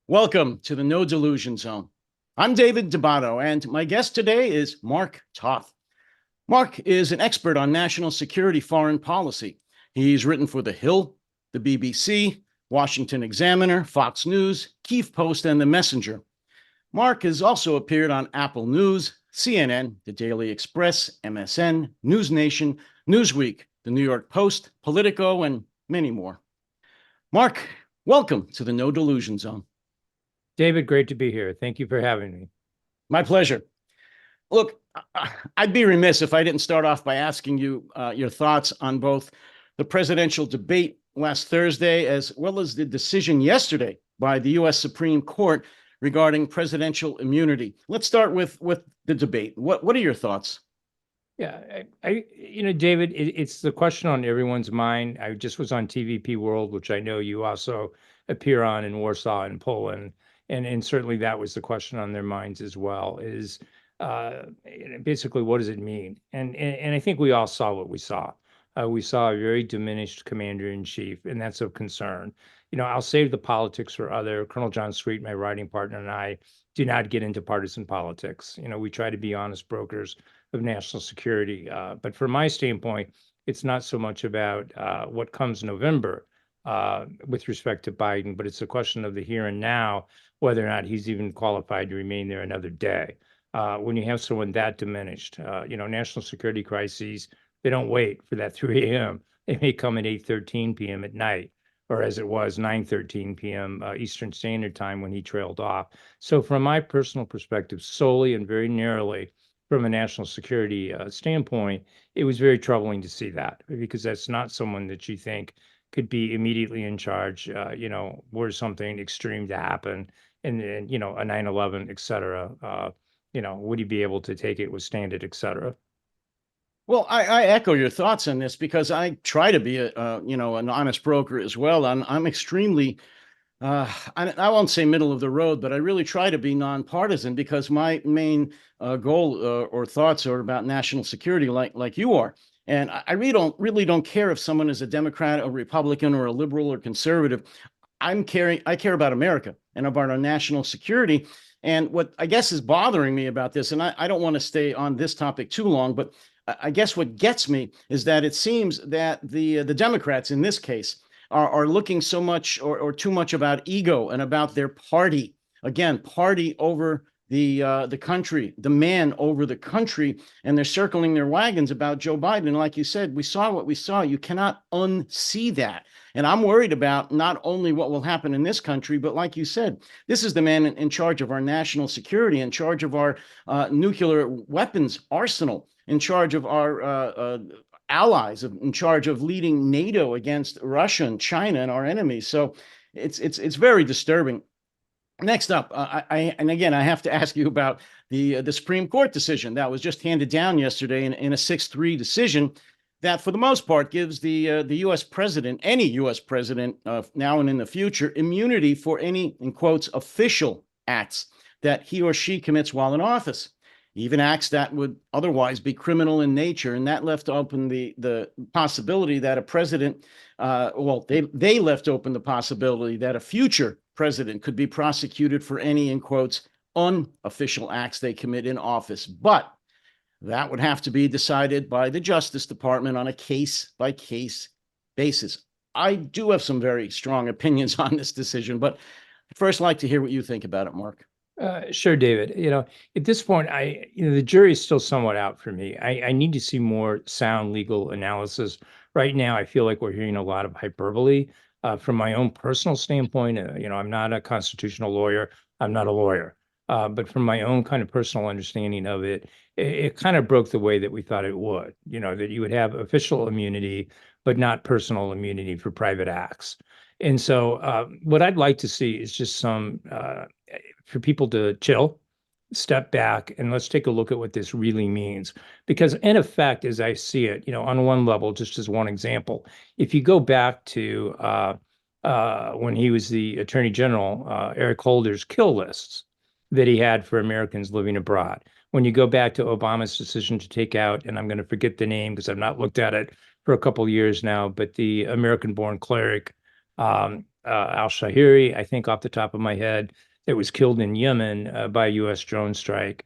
Welcome to the No Delusion Zone. I'm David Debato, and my guest today is Mark Toth. Mark is an expert on national security foreign policy. He's written for The Hill, the BBC, Washington Examiner, Fox News, Kyiv Post, and The Messenger. Mark has also appeared on Apple News, CNN, The Daily Express, MSN, News Nation, Newsweek, The New York Post, Politico, and many more. Mark, welcome to the No Delusion Zone. David, great to be here. Thank you for having me. My pleasure. Look, I'd be remiss if I didn't start off by asking you your thoughts on both the presidential debate last Thursday as well as the decision yesterday by the U.S. Supreme Court regarding presidential immunity. Let's start with the debate. What are your thoughts? Yeah, David, it's the question on everyone's mind. I just was on TVP World, which I know you also appear on in Warsaw and Poland. And certainly that was the question on their minds as well, is basically, what does it mean? And I think we all saw what we saw. We saw a very diminished commander-in-chief, and that's of concern. I'll save the politics for other. Colonel John Sweet, my writing partner, and I do not get into partisan politics. We try to be honest brokers of national security. But from my standpoint, it's not so much about what comes November with respect to Biden, but it's a question of the here and now, whether or not he's even qualified to remain there another day. When you have someone that diminished, national security crises, they don't wait for that 3 a.m. They may come at 8:13 p.m. at night, or as it was 9:13 p.m. Eastern Standard Time when he trailed off. So from my personal perspective, solely and very narrowly from a national security standpoint, it was very troubling to see that, because that's not someone that you think could be immediately in charge, were something extreme to happen, and a 9/11, et cetera. Would he be able to take it, withstand it, et cetera? Well, I echo your thoughts on this because I try to be an honest broker as well. I'm extremely, I won't say middle of the road, but I really try to be nonpartisan because my main goal or thoughts are about national security, like you are. And I really don't care if someone is a Democrat, a Republican, or a liberal or conservative. I care about America and about our national security. And what I guess is bothering me about this, and I don't want to stay on this topic too long, but I guess what gets me is that it seems that the Democrats in this case are looking so much or too much about ego and about their party. Again, party over the country, the man over the country, and they're circling their wagons about Joe Biden. And like you said, we saw what we saw. You cannot unsee that. And I'm worried about not only what will happen in this country, but like you said, this is the man in charge of our national security, in charge of our nuclear weapons arsenal, in charge of our allies, in charge of leading NATO against Russia and China and our enemies. So it's very disturbing. Next up, and again, I have to ask you about the Supreme Court decision that was just handed down yesterday in a 6-3 decision that, for the most part, gives the U.S. president, any U.S. president now and in the future, immunity for any, in quotes, official acts that he or she commits while in office, even acts that would otherwise be criminal in nature. And that left open the possibility that a president, they left open the possibility that a future president could be prosecuted for any, in quotes, unofficial acts they commit in office. But that would have to be decided by the Justice Department on a case-by-case basis. I do have some very strong opinions on this decision, but I'd first like to hear what you think about it, Mark. Sure, David. At this point, the jury is still somewhat out for me. I need to see more sound legal analysis. Right now, I feel like we're hearing a lot of hyperbole. From my own personal standpoint, I'm not a constitutional lawyer. I'm not a lawyer. But from my own kind of personal understanding of it, it kind of broke the way that we thought it would, that you would have official immunity, but not personal immunity for private acts. And so what I'd like to see is just for people to chill, step back, and let's take a look at what this really means. Because in effect, as I see it, on one level, just as one example, if you go back to when he was the Attorney General, Eric Holder's kill lists that he had for Americans living abroad. When you go back to Obama's decision to take out, and I'm going to forget the name because I've not looked at it for a couple of years now, but the American-born cleric, al-Shahiri, I think off the top of my head, that was killed in Yemen by a U.S. drone strike.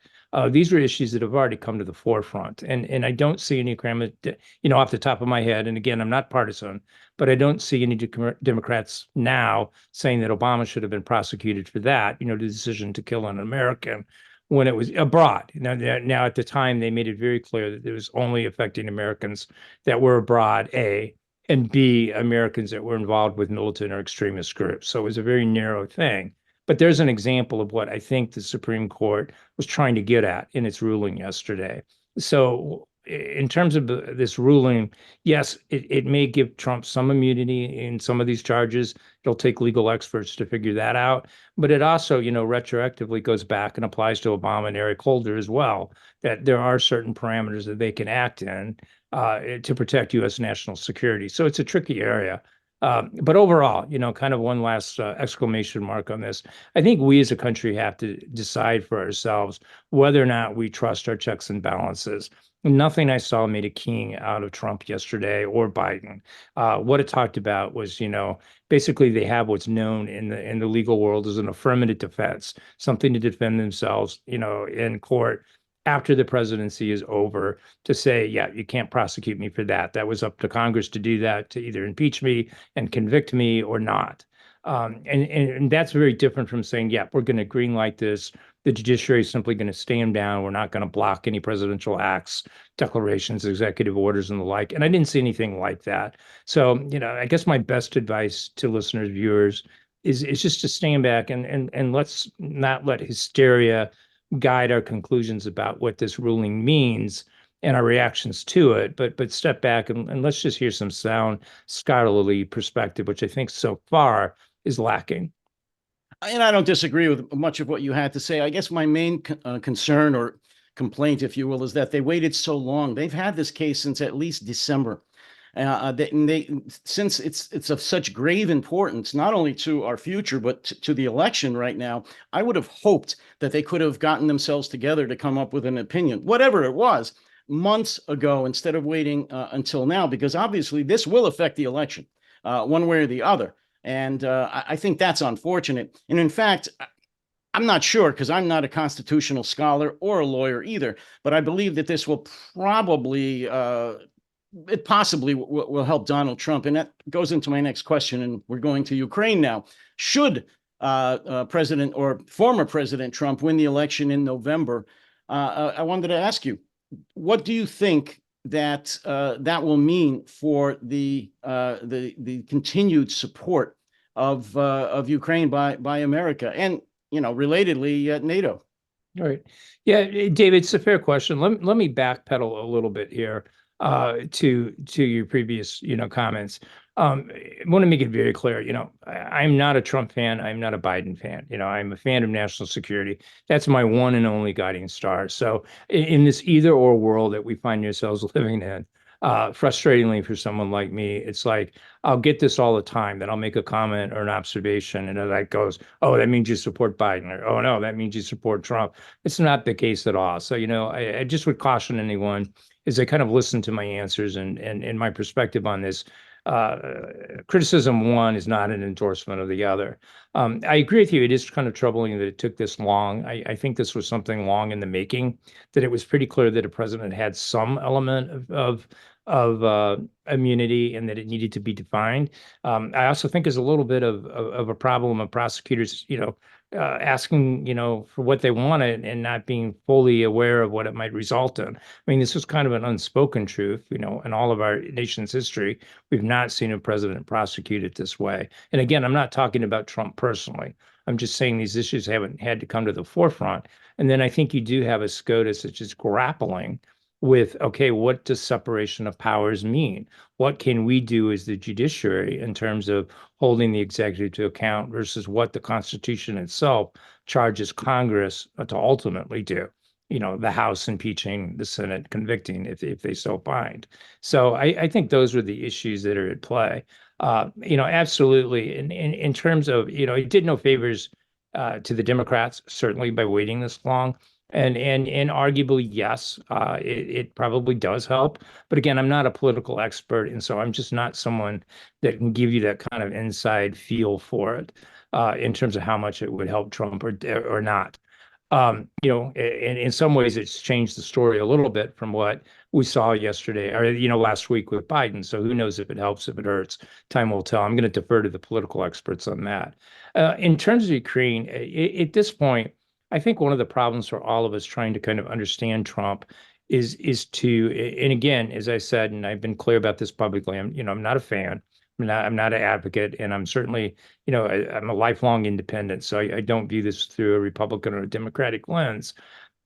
These are issues that have already come to the forefront, and I don't see any off the top of my head. And again, I'm not partisan, but I don't see any Democrats now saying that Obama should have been prosecuted for that. The decision to kill an American when it was abroad. Now at the time, they made it very clear that it was only affecting Americans that were abroad, A, and B, Americans that were involved with militant or extremist groups. So it was a very narrow thing. But there's an example of what I think the Supreme Court was trying to get at in its ruling yesterday. So in terms of this ruling, yes, it may give Trump some immunity in some of these charges. It'll take legal experts to figure that out. But it also, retroactively goes back and applies to Obama and Eric Holder as well, that there are certain parameters that they can act in to protect U.S. national security. So it's a tricky area. But overall, kind of one last exclamation mark on this. I think we as a country have to decide for ourselves whether or not we trust our checks and balances. Nothing I saw made a king out of Trump yesterday or Biden. What it talked about was, basically they have what's known in the legal world as an affirmative defense, something to defend themselves, in court after the presidency is over, to say, yeah, you can't prosecute me for that. That was up to Congress to do that, to either impeach me and convict me or not. And that's very different from saying, yeah, we're going to green light this. The judiciary is simply going to stand down. We're not going to block any presidential acts, declarations, executive orders, and the like. And I didn't see anything like that. So, I guess my best advice to listeners, viewers, is just to stand back and let's not let hysteria guide our conclusions about what this ruling means and our reactions to it, but step back and let's just hear some sound scholarly perspective, which I think so far is lacking. And I don't disagree with much of what you had to say. I guess my main concern or complaint, if you will, is that they waited so long. They've had this case since at least December. Since it's of such grave importance, not only to our future, but to the election right now, I would have hoped that they could have gotten themselves together to come up with an opinion, whatever it was, months ago, instead of waiting until now, because obviously this will affect the election one way or the other. And I think that's unfortunate. And in fact, I'm not sure, because I'm not a constitutional scholar or a lawyer either, but I believe that this will probably it possibly will help Donald Trump. And that goes into my next question. And we're going to Ukraine now. Should President or former President Trump win the election in November, I wanted to ask you, what do you think that that will mean for the continued support of Ukraine by America and, relatedly, NATO? All right. Yeah, David, it's a fair question. Let me backpedal a little bit here to your previous, comments. I want to make it very clear, I'm not a Trump fan. I'm not a Biden fan. I'm a fan of national security. That's my one and only guiding star. So in this either or world that we find ourselves living in, frustratingly for someone like me, it's like, I'll get this all the time, that I'll make a comment or an observation and that goes, oh, that means you support Biden, or, oh, no, that means you support Trump. It's not the case at all. So, I just would caution anyone as they kind of listen to my answers and my perspective on this. Criticism one is not an endorsement of the other. I agree with you. It is kind of troubling that it took this long. I think this was something long in the making, that it was pretty clear that a president had some element of immunity and that it needed to be defined. I also think there's a little bit of a problem of prosecutors, asking, for what they wanted and not being fully aware of what it might result in. I mean, this was kind of an unspoken truth, in all of our nation's history. We've not seen a president prosecuted this way. And again, I'm not talking about Trump personally. I'm just saying these issues haven't had to come to the forefront. And then I think you do have a SCOTUS that's just grappling with, okay, what does separation of powers mean? What can we do as the judiciary in terms of holding the executive to account versus what the Constitution itself charges Congress to ultimately do? The House impeaching, the Senate convicting if they so find. So I think those are the issues that are at play. Absolutely. In terms of, it did no favors to the Democrats, certainly by waiting this long. And arguably, yes, it probably does help. But again, I'm not a political expert, and so I'm just not someone that can give you that kind of inside feel for it in terms of how much it would help Trump or not. In some ways, it's changed the story a little bit from what we saw yesterday or last week with Biden. So who knows if it helps, if it hurts? Time will tell. I'm going to defer to the political experts on that. In terms of Ukraine, at this point, I think one of the problems for all of us trying to kind of understand Trump is to, and again, as I said, and I've been clear about this publicly, I'm not a fan. I'm not an advocate, and I'm certainly, I'm a lifelong independent, so I don't view this through a Republican or a Democratic lens.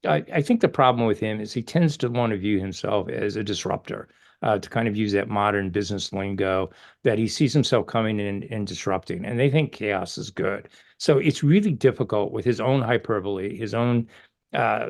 I think the problem with him is he tends to want to view himself as a disruptor, to kind of use that modern business lingo, that he sees himself coming in and disrupting, and they think chaos is good. So it's really difficult with his own hyperbole, his own uh,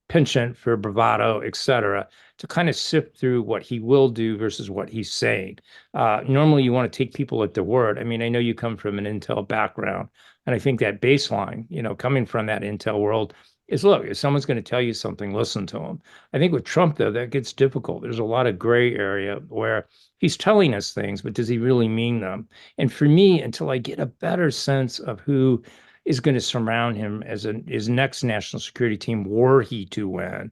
penchant for bravado, et cetera, to kind of sift through what he will do versus what he's saying. Normally, you want to take people at their word. I mean, I know you come from an Intel background, and I think that baseline, coming from that Intel world, is look, if someone's going to tell you something, listen to them. I think with Trump, though, that gets difficult. There's a lot of gray area where he's telling us things, but does he really mean them? And for me, until I get a better sense of who is going to surround him as his next national security team, were he to win,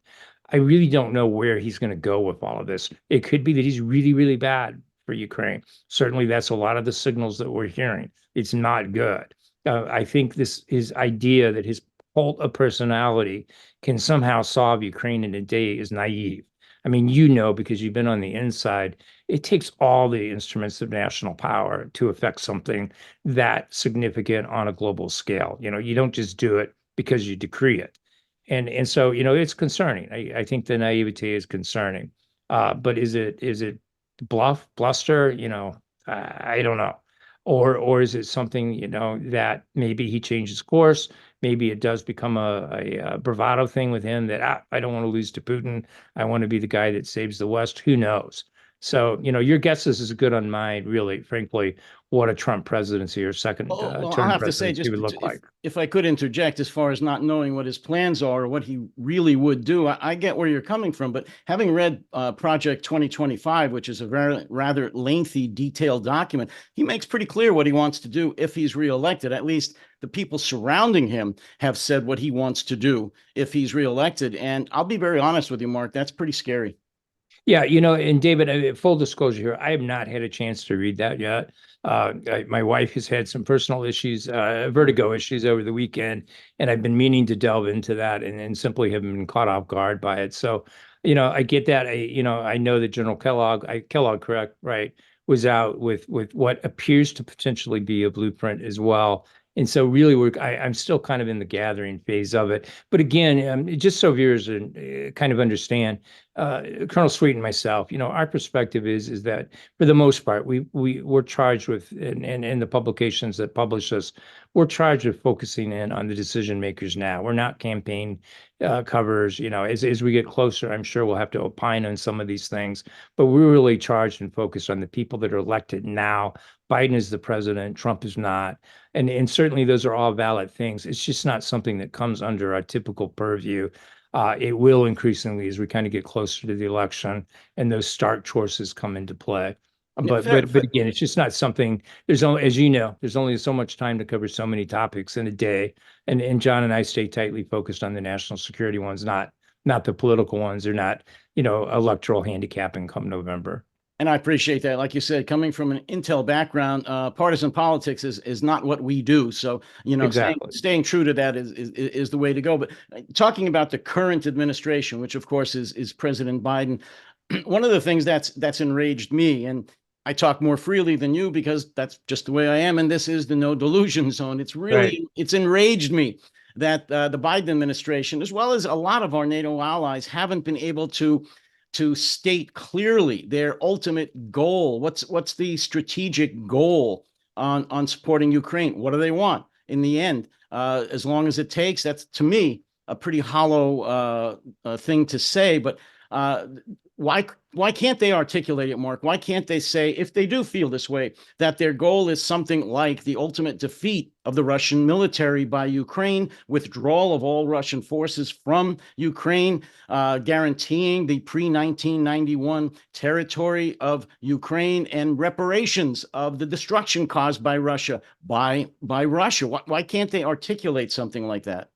I really don't know where he's going to go with all of this. It could be that he's really, really bad for Ukraine. Certainly, that's a lot of the signals that we're hearing. It's not good. I think his idea that his cult of personality can somehow solve Ukraine in a day is naive. I mean, because you've been on the inside, it takes all the instruments of national power to affect something that significant on a global scale. You don't just do it because you decree it. And so, it's concerning. I think the naivety is concerning. But is it bluster? I don't know. Or is it something, that maybe he changes course? Maybe it does become a bravado thing with him that I don't want to lose to Putin. I want to be the guy that saves the West. Who knows? So, your guess is as good on mine, really, frankly, what a Trump presidency or second Well, I'll term have to say, presidency just would look like. if I could interject, as far as not knowing what his plans are or what he really would do, I get where you're coming from. But having read Project 2025, which is a very rather lengthy, detailed document, he makes pretty clear what he wants to do if he's reelected. At least the people surrounding him have said what he wants to do if he's reelected. And I'll be very honest with you, Mark, that's pretty scary. Yeah, and David, full disclosure here, I have not had a chance to read that yet. My wife has had some personal issues, vertigo issues over the weekend, and I've been meaning to delve into that and simply have been caught off guard by it. So, I get that. I know that General Kellogg, correct, right, was out with what appears to potentially be a blueprint as well. And so really I'm still kind of in the gathering phase of it. But again, just so viewers kind of understand, Colonel Sweet and myself, our perspective is that for the most part, we're charged with, and the publications that publish us, we're charged with focusing in on the decision makers now. We're not campaign covers. As we get closer, I'm sure we'll have to opine on some of these things, but we're really charged and focused on the people that are elected now. Biden is the president, Trump is not. And certainly those are all valid things. It's just not something that comes under our typical purview. It will increasingly as we kind of get closer to the election and those stark choices come into play. Yeah, But again, it's just not something. There's only, as you know, there's only so much time to cover so many topics in a day. And John and I stay tightly focused on the national security ones, not the political ones. They're not, electoral handicapping come November. And I appreciate that. Like you said, coming from an Intel background, partisan politics is not what we do. So, Exactly. staying true to that is the way to go. But talking about the current administration, which of course is President Biden, one of the things that's enraged me, and I talk more freely than you because that's just the way I am, and this is the no delusion zone. Right. It's enraged me that the Biden administration, as well as a lot of our NATO allies, haven't been able to state clearly their ultimate goal. What's the strategic goal on supporting Ukraine? What do they want in the end? As long as it takes, that's to me a pretty hollow thing to say. But why can't they articulate it, Mark? Why can't they say, if they do feel this way, that their goal is something like the ultimate defeat of the Russian military by Ukraine, withdrawal of all Russian forces from Ukraine, guaranteeing the pre-1991 territory of Ukraine, and reparations of the destruction caused by Russia by Russia? Why can't they articulate something like that?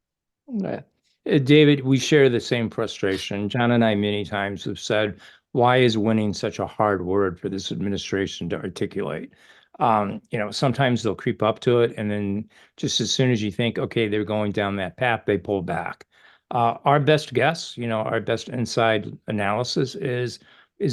Yeah. David, we share the same frustration. John and I many times have said, why is winning such a hard word for this administration to articulate? Sometimes they'll creep up to it, and then just as soon as you think, okay, they're going down that path, they pull back. Our best guess, our best inside analysis is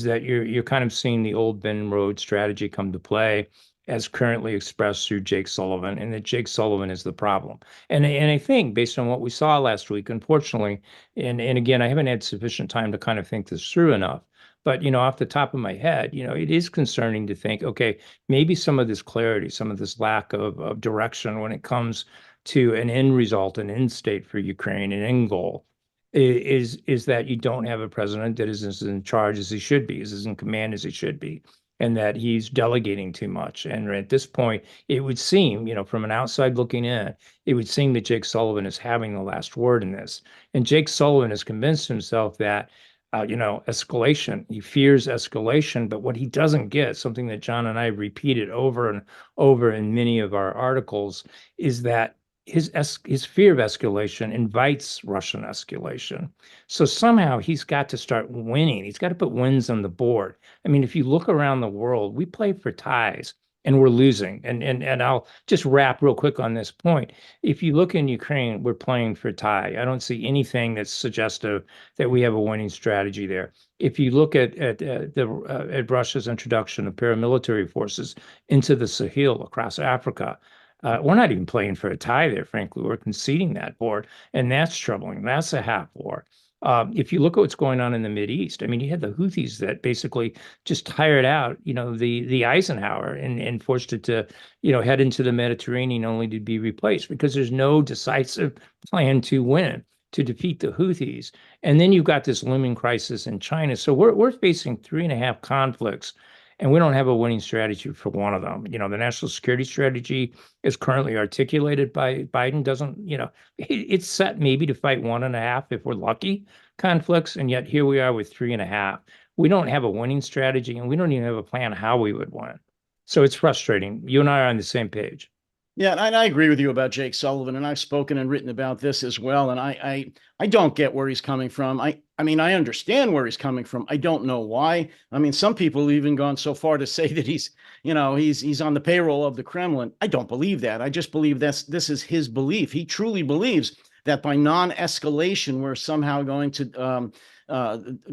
that you're kind of seeing the old Ben Road strategy come to play as currently expressed through Jake Sullivan, and that Jake Sullivan is the problem. And I think based on what we saw last week, unfortunately, and again, I haven't had sufficient time to kind of think this through enough. But off the top of my head, it is concerning to think, okay, maybe some of this clarity, some of this lack of direction when it comes to an end result, an end state for Ukraine, an end goal, is that you don't have a president that is as in charge as he should be, is as in command as he should be, and that he's delegating too much. And at this point, it would seem, from an outside looking in, it would seem that Jake Sullivan is having the last word in this. And Jake Sullivan has convinced himself that, escalation, he fears escalation, but what he doesn't get, something that John and I repeated over and over in many of our articles, is that his fear of escalation invites Russian escalation. So somehow he's got to start winning. He's got to put wins on the board. I mean, if you look around the world, we play for ties and we're losing. And I'll just wrap real quick on this point. If you look in Ukraine, we're playing for tie. I don't see anything that's suggestive that we have a winning strategy there. If you look at Russia's introduction of paramilitary forces into the Sahel across Africa, we're not even playing for a tie there, frankly. We're conceding that board, and that's troubling. That's a half war. If you look at what's going on in the Mideast, I mean, you had the Houthis that basically just tired out, the Eisenhower and forced it to, head into the Mediterranean only to be replaced because there's no decisive plan to win, to defeat the Houthis. And then you've got this looming crisis in China. So we're facing three and a half conflicts, and we don't have a winning strategy for one of them. The national security strategy is currently articulated by Biden. Doesn't, it's set maybe to fight one and a half if we're lucky conflicts. And yet here we are with three and a half. We don't have a winning strategy, and we don't even have a plan how we would win. So it's frustrating. You and I are on the same page. Yeah, and I agree with you about Jake Sullivan, and I've spoken and written about this as well. And I don't get where he's coming from. I mean, I understand where he's coming from. I don't know why. I mean, some people have even gone so far to say that he's on the payroll of the Kremlin. I don't believe that. I just believe this is his belief. He truly believes that by non-escalation, we're somehow going to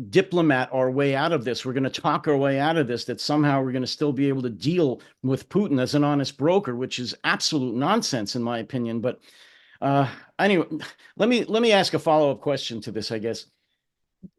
diplomat our way out of this. We're going to talk our way out of this, that somehow we're going to still be able to deal with Putin as an honest broker, which is absolute nonsense in my opinion. But anyway, let me ask a follow-up question to this, I guess.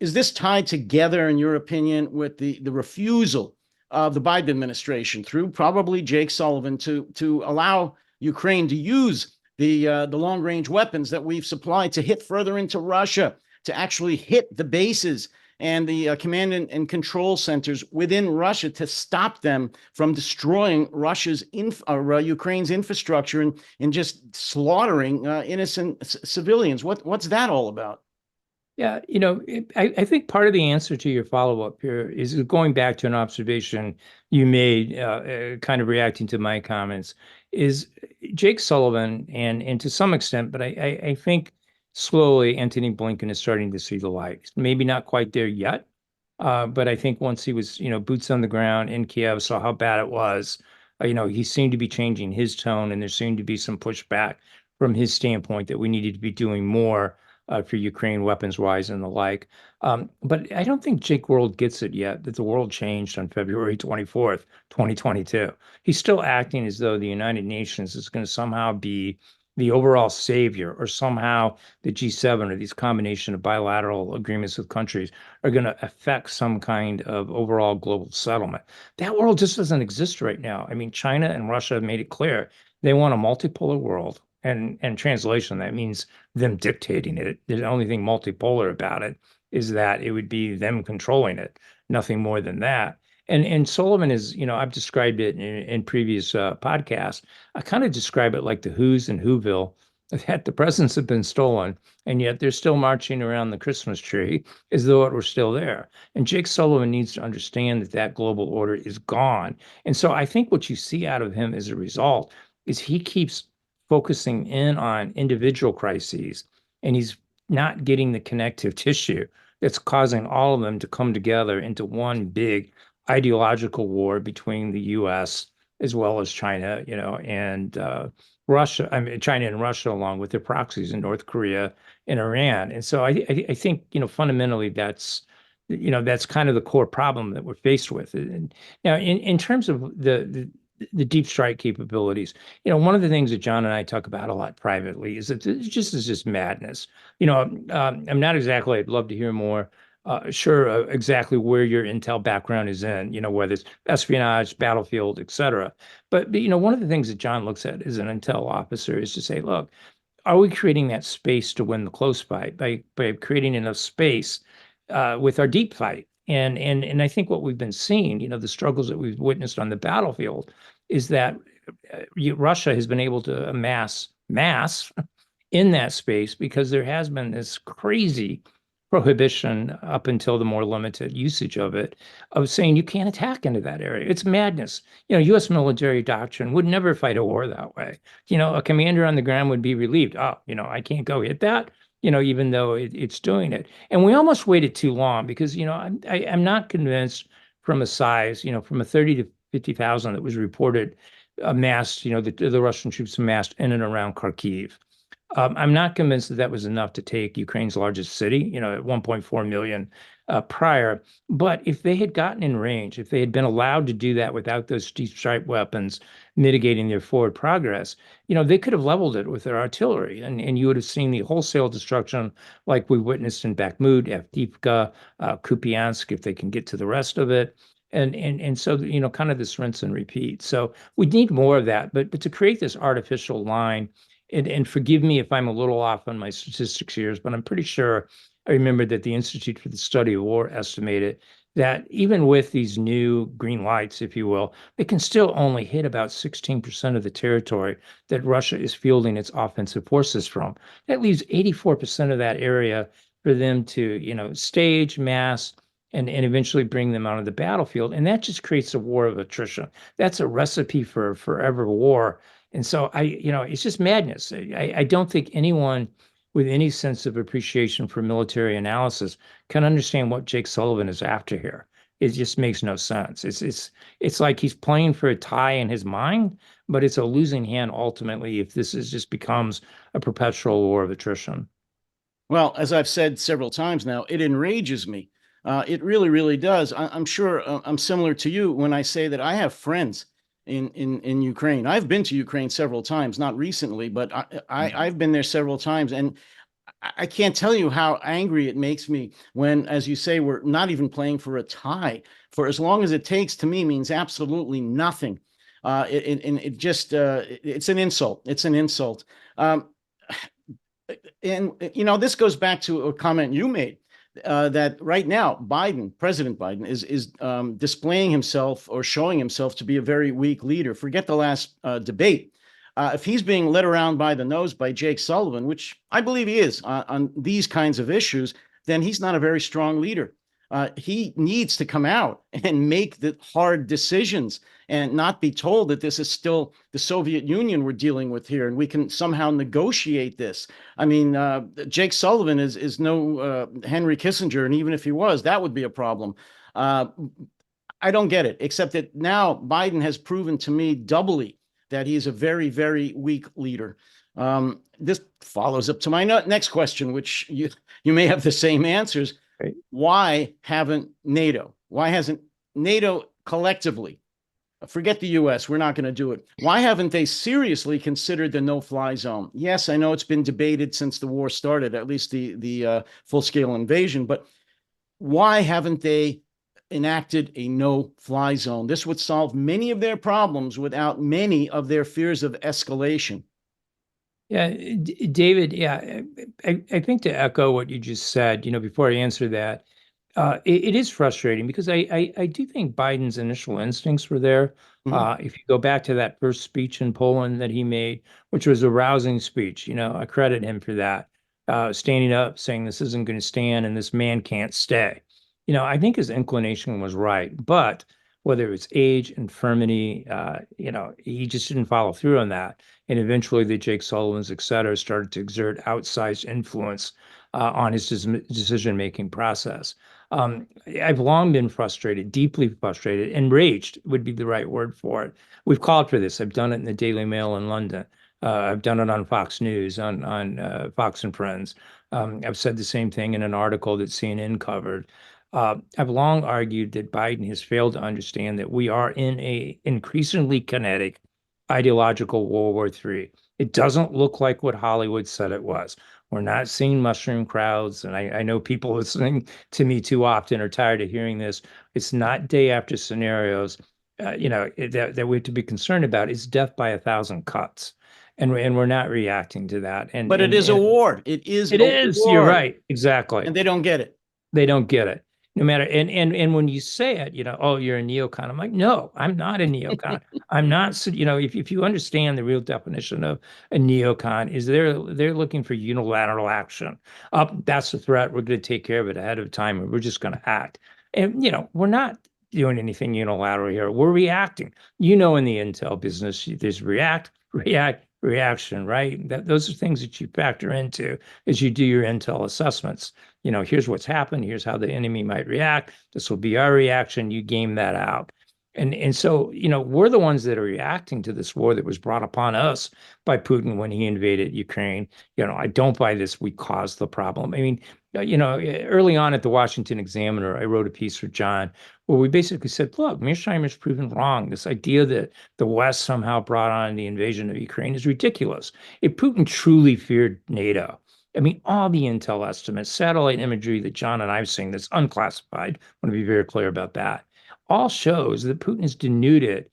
Is this tied together, in your opinion, with the refusal of the Biden administration through probably Jake Sullivan to allow Ukraine to use the long-range weapons that we've supplied to hit further into Russia, to actually hit the bases and the command and control centers within Russia, to stop them from destroying Ukraine's infrastructure and just slaughtering innocent civilians? What's that all about? Yeah, I think part of the answer to your follow-up here is going back to an observation you made, kind of reacting to my comments, is Jake Sullivan and to some extent, but I think slowly Anthony Blinken is starting to see the light. Maybe not quite there yet, but I think once he was, boots on the ground in Kiev, saw how bad it was, he seemed to be changing his tone, and there seemed to be some pushback from his standpoint that we needed to be doing more for Ukraine weapons-wise and the like. But I don't think Jake World gets it yet, that the world changed on February 24th, 2022. He's still acting as though the United Nations is going to somehow be the overall savior, or somehow the G7 or these combination of bilateral agreements with countries are going to affect some kind of overall global settlement. That world just doesn't exist right now. I mean, China and Russia have made it clear they want a multipolar world. And translation, that means them dictating it. There's the only thing multipolar about it is that it would be them controlling it, nothing more than that. And Sullivan is, I've described it in previous podcasts. I kind of describe it like the Who's in Whoville, that the presents have been stolen, and yet they're still marching around the Christmas tree as though it were still there. And Jake Sullivan needs to understand that that global order is gone. And so I think what you see out of him as a result is he keeps focusing in on individual crises, and he's not getting the connective tissue that's causing all of them to come together into one big ideological war between the US as well as China, and Russia, I mean, China and Russia, along with their proxies in North Korea and Iran. And so I think, fundamentally that's kind of the core problem that we're faced with. And now, in terms of the deep strike capabilities, one of the things that John and I talk about a lot privately is that it just is just madness. I'm not exactly, I'd love to hear more. Sure, exactly where your intel background is in, whether it's espionage, battlefield, et cetera. But, one of the things that John looks at as an intel officer is to say, look, are we creating that space to win the close fight by creating enough space with our deep fight? And I think what we've been seeing, the struggles that we've witnessed on the battlefield, is that Russia has been able to amass mass in that space because there has been this crazy prohibition up until the more limited usage of it, of saying you can't attack into that area. It's madness. U.S. military doctrine would never fight a war that way. A commander on the ground would be relieved. Oh, I can't go hit that, even though it's doing it. And we almost waited too long because, I'm not convinced from a size, from a 30 to 50,000 that was reported amassed, the Russian troops amassed in and around Kharkiv. I'm not convinced that that was enough to take Ukraine's largest city, at 1.4 million prior. But if they had gotten in range, if they had been allowed to do that without those deep strike weapons mitigating their forward progress, they could have leveled it with their artillery, and you would have seen the wholesale destruction like we witnessed in Bakhmut, Avdiivka, Kupiansk, if they can get to the rest of it. And so, kind of this rinse and repeat. So we need more of that. But to create this artificial line, and forgive me if I'm a little off on my statistics here, but I'm pretty sure I remember that the Institute for the Study of War estimated that even with these new green lights, if you will, they can still only hit about 16% of the territory that Russia is fielding its offensive forces from. That leaves 84% of that area for them to, stage, mass, and eventually bring them out of the battlefield. And that just creates a war of attrition. That's a recipe for a forever war. And so it's just madness. I don't think anyone with any sense of appreciation for military analysis can understand what Jake Sullivan is after here. It just makes no sense. It's like he's playing for a tie in his mind, but it's a losing hand ultimately if this just becomes a perpetual war of attrition. Well, as I've said several times now, it enrages me. It really, really does. I'm sure I'm similar to you when I say that I have friends in Ukraine. I've been to Ukraine several times, not recently, but I've been there several times, and I can't tell you how angry it makes me when, as you say, we're not even playing for a tie. For as long as it takes, to me, means absolutely nothing. It just it's an insult. It's an insult. And this goes back to a comment you made, that right now President Biden, is displaying himself or showing himself to be a very weak leader. Forget the last debate. If he's being led around by the nose by Jake Sullivan, which I believe he is on these kinds of issues, then he's not a very strong leader. He needs to come out and make the hard decisions and not be told that this is still the Soviet Union we're dealing with here and we can somehow negotiate this. I mean, Jake Sullivan is no Henry Kissinger, and even if he was, that would be a problem. I don't get it, except that now Biden has proven to me doubly that he is a very, very weak leader. This follows up to my next question, which you may have the same answers. Right. Why hasn't NATO collectively, forget the US, we're not going to do it. Why haven't they seriously considered the no-fly zone? Yes, I know it's been debated since the war started, at least the full-scale invasion, but why haven't they enacted a no-fly zone? This would solve many of their problems without many of their fears of escalation. Yeah, David, yeah, I think to echo what you just said, before I answer that, it is frustrating because I do think Biden's initial instincts were there. Mhm. If you go back to that first speech in Poland that he made, which was a rousing speech, I credit him for that. Standing up, saying this isn't going to stand and this man can't stay. I think his inclination was right, but whether it's age, infirmity, he just didn't follow through on that. And eventually the Jake Sullivans, et cetera, started to exert outsized influence on his decision-making process. I've long been frustrated, deeply frustrated, enraged would be the right word for it. We've called for this. I've done it in the Daily Mail in London. I've done it on Fox News, on Fox and Friends. I've said the same thing in an article that CNN covered. I've long argued that Biden has failed to understand that we are in a increasingly kinetic ideological World War III. It doesn't look like what Hollywood said it was. We're not seeing mushroom crowds. And I know people listening to me too often are tired of hearing this. It's not day after scenarios, that we have to be concerned about. It's death by 1,000 cuts. And we're not reacting to that. And, But it and, is a and war. It is it a is, you're war, right. Exactly. and they don't get it. They don't get it. No matter and when you say it, oh, you're a neocon. I'm like, no, I'm not a neocon. I'm not, if you understand the real definition of a neocon is they're looking for unilateral action. Up, that's the threat. We're going to take care of it ahead of time, and we're just going to act. And we're not doing anything unilateral here. We're reacting. In the intel business, there's reaction, right? Those are things that you factor into as you do your intel assessments. Here's what's happened. Here's how the enemy might react. This will be our reaction. You game that out. And so, we're the ones that are reacting to this war that was brought upon us by Putin when he invaded Ukraine. I don't buy this. We caused the problem. I mean, early on at the Washington Examiner, I wrote a piece for John where we basically said, look, Mearsheimer's proven wrong. This idea that the West somehow brought on the invasion of Ukraine is ridiculous. If Putin truly feared NATO, I mean, all the intel estimates, satellite imagery that John and I've seen that's unclassified, I want to be very clear about that, all shows that Putin has denuded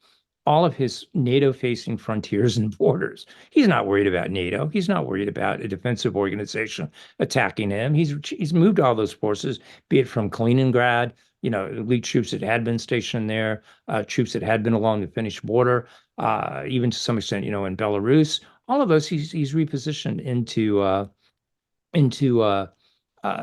all of his NATO-facing frontiers and borders. He's not worried about NATO. He's not worried about a defensive organization attacking him. He's moved all those forces, be it from Kaliningrad, elite troops that had been stationed there, troops that had been along the Finnish border, even to some extent, in Belarus. All of those he's repositioned into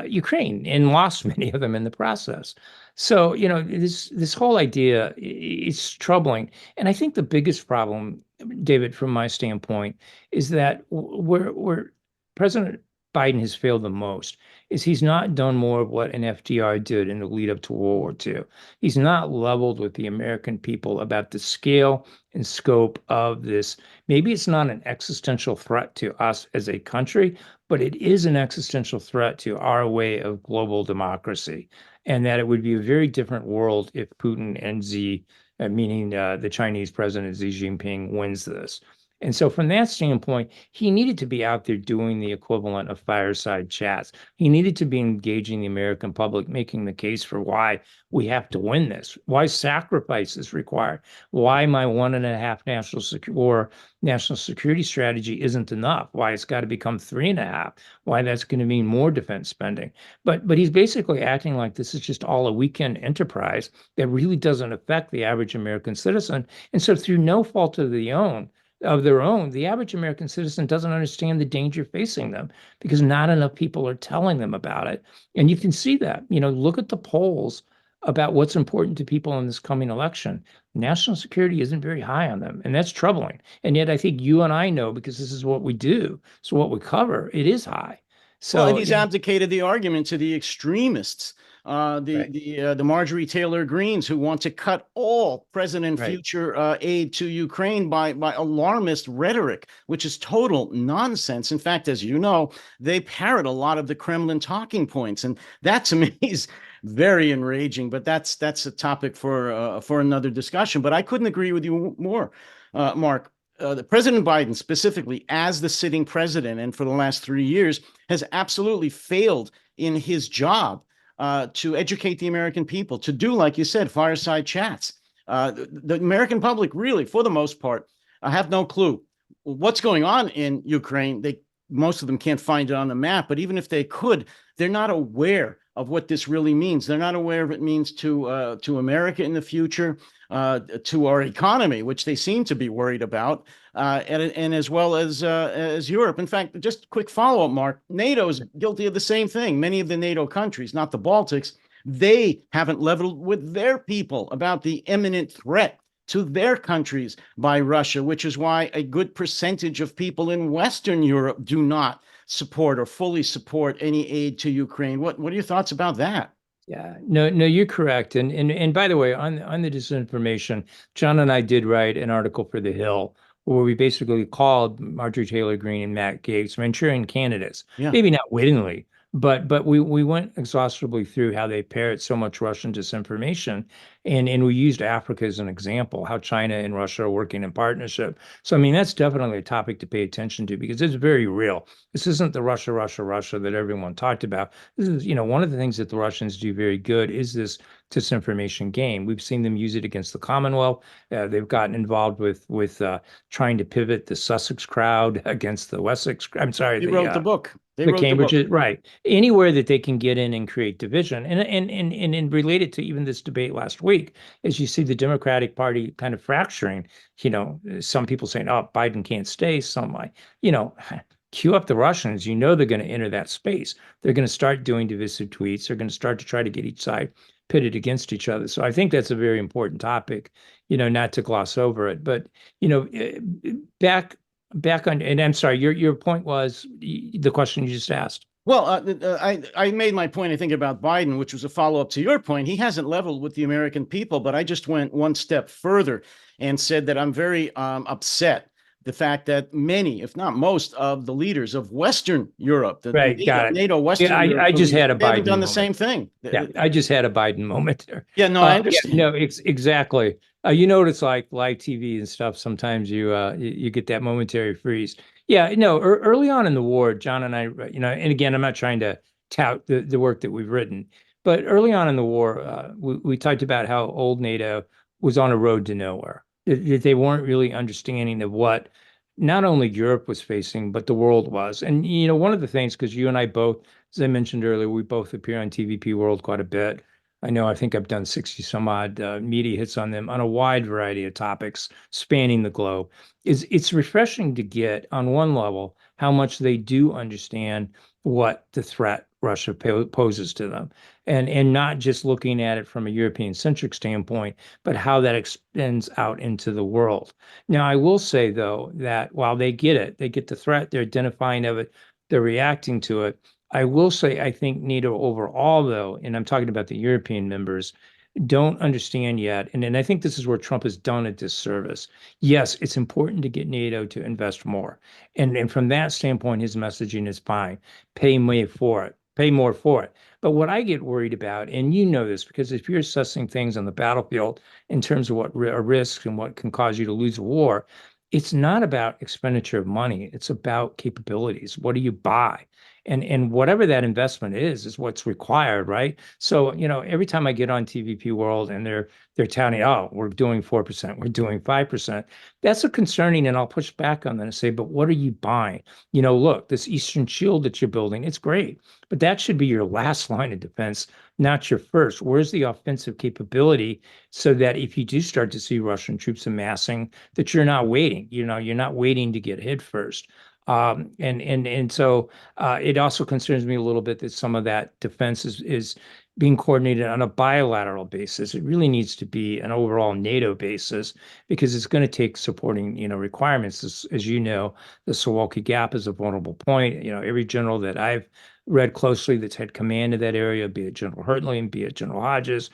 Ukraine and lost many of them in the process. So, this whole idea is troubling. And I think the biggest problem, David, from my standpoint, is that where President Biden has failed the most is he's not done more of what an FDR did in the lead up to World War II. He's not leveled with the American people about the scale and scope of this. Maybe it's not an existential threat to us as a country, but it is an existential threat to our way of global democracy, and that it would be a very different world if Putin and meaning the Chinese president Xi Jinping, wins this. And so, from that standpoint, he needed to be out there doing the equivalent of fireside chats. He needed to be engaging the American public, making the case for why we have to win this, why sacrifice is required, why my 1.5 national security strategy isn't enough, why it's got to become 3.5, why that's going to mean more defense spending. But he's basically acting like this is just all a weekend enterprise that really doesn't affect the average American citizen. And so, through no fault of their own, the average American citizen doesn't understand the danger facing them because not enough people are telling them about it. And you can see that. Look at the polls about what's important to people in this coming election. National security isn't very high on them, and that's troubling. And yet, I think you and I know, because this is what we do, so what we cover, it is high. Well, and So, he's abdicated the argument to the extremists, right, the Marjorie Taylor Greens, who want to cut all present and right. future aid to Ukraine by alarmist rhetoric, which is total nonsense. In fact, as you know, they parrot a lot of the Kremlin talking points, and that to me is very enraging. But that's a topic for another discussion. But I couldn't agree with you more, Mark. The President Biden, specifically as the sitting president, and for the last 3 years, has absolutely failed in his job to educate the American people, to do, like you said, fireside chats. The American public, really, for the most part, have no clue what's going on in Ukraine, most of them can't find it on the map, but even if they could, they're not aware of what this really means. They're not aware of what it means to America in the future, to our economy, which they seem to be worried about, and as well as Europe. In fact, just a quick follow up, Mark. NATO is guilty of the same thing. Many of the NATO countries, not the Baltics, they haven't leveled with their people about the imminent threat to their countries by Russia, which is why a good percentage of people in Western Europe do not support or fully support any aid to Ukraine. What are your thoughts about that? Yeah, no, you're correct. And by the way, on the disinformation, John and I did write an article for The Hill where we basically called Marjorie Taylor Greene and Matt Gaetz Manchurian candidates. Yeah. Maybe not wittingly, but we went exhaustively through how they parrot so much Russian disinformation. And we used Africa as an example, how China and Russia are working in partnership. So I mean, that's definitely a topic to pay attention to because it's very real. This isn't the Russia that everyone talked about. This is, one of the things that the Russians do very good is this disinformation game. We've seen them use it against the Commonwealth. They've gotten involved with trying to pivot the Sussex crowd against the Wessex. I'm sorry, They wrote the book. They the wrote the Cambridge, book. right? Anywhere that they can get in and create division, and related to even this debate last week, as you see the Democratic Party kind of fracturing. Some people saying, "Oh, Biden can't stay." Some like, cue up the Russians. They're going to enter that space. They're going to start doing divisive tweets. They're going to start to try to get each side pitted against each other. So I think that's a very important topic, not to gloss over it. But, back on, and I'm sorry, your point was the question you just asked. Well, I made my point, I think, about Biden, which was a follow up to your point. He hasn't leveled with the American people, but I just went one step further and said that I'm very upset the fact that many, if not most, of the leaders of Western Europe, the Right, got it. NATO Western Yeah, Europe, I just had a they haven't Biden done the moment. same thing. Yeah, I just had a Biden moment there. Yeah, no, I Yeah, understand. no, exactly. You know what it's like, live TV and stuff. Sometimes you get that momentary freeze. Yeah, no, early on in the war, John and I, and again, I'm not trying to tout the work that we've written, but early on in the war, we talked about how old NATO was on a road to nowhere. That they weren't really understanding of what not only Europe was facing, but the world was. And one of the things, because you and I both, as I mentioned earlier, we both appear on TVP World quite a bit. I think I've done 60 some odd media hits on them on a wide variety of topics spanning the globe. It's refreshing to get on one level how much they do understand what the threat Russia poses to them, and not just looking at it from a European centric standpoint, but how that extends out into the world. Now, I will say though that while they get it, they get the threat, they're identifying of it, they're reacting to it. I will say, I think NATO overall, though, and I'm talking about the European members, don't understand yet. And I think this is where Trump has done a disservice. Yes, it's important to get NATO to invest more. And from that standpoint, his messaging is fine. Pay more for it. Pay more for it. But what I get worried about, and you know this, because if you're assessing things on the battlefield in terms of what are risks and what can cause you to lose a war, it's not about expenditure of money. It's about capabilities. What do you buy? And whatever that investment is what's required, right? So, every time I get on TVP World and they're touting, oh, we're doing 4%, we're doing 5%. That's a concerning, and I'll push back on that and say, but what are you buying? Look, this Eastern Shield that you're building, it's great, but that should be your last line of defense, not your first. Where's the offensive capability so that if you do start to see Russian troops amassing, that you're not waiting, you're not waiting to get hit first. And so it also concerns me a little bit that some of that defense is being coordinated on a bilateral basis. It really needs to be an overall NATO basis because it's going to take supporting, requirements. As you know, the Suwalki Gap is a vulnerable point. Every general that I've read closely that's had command of that area, be it General Hertling, be it General Hodges,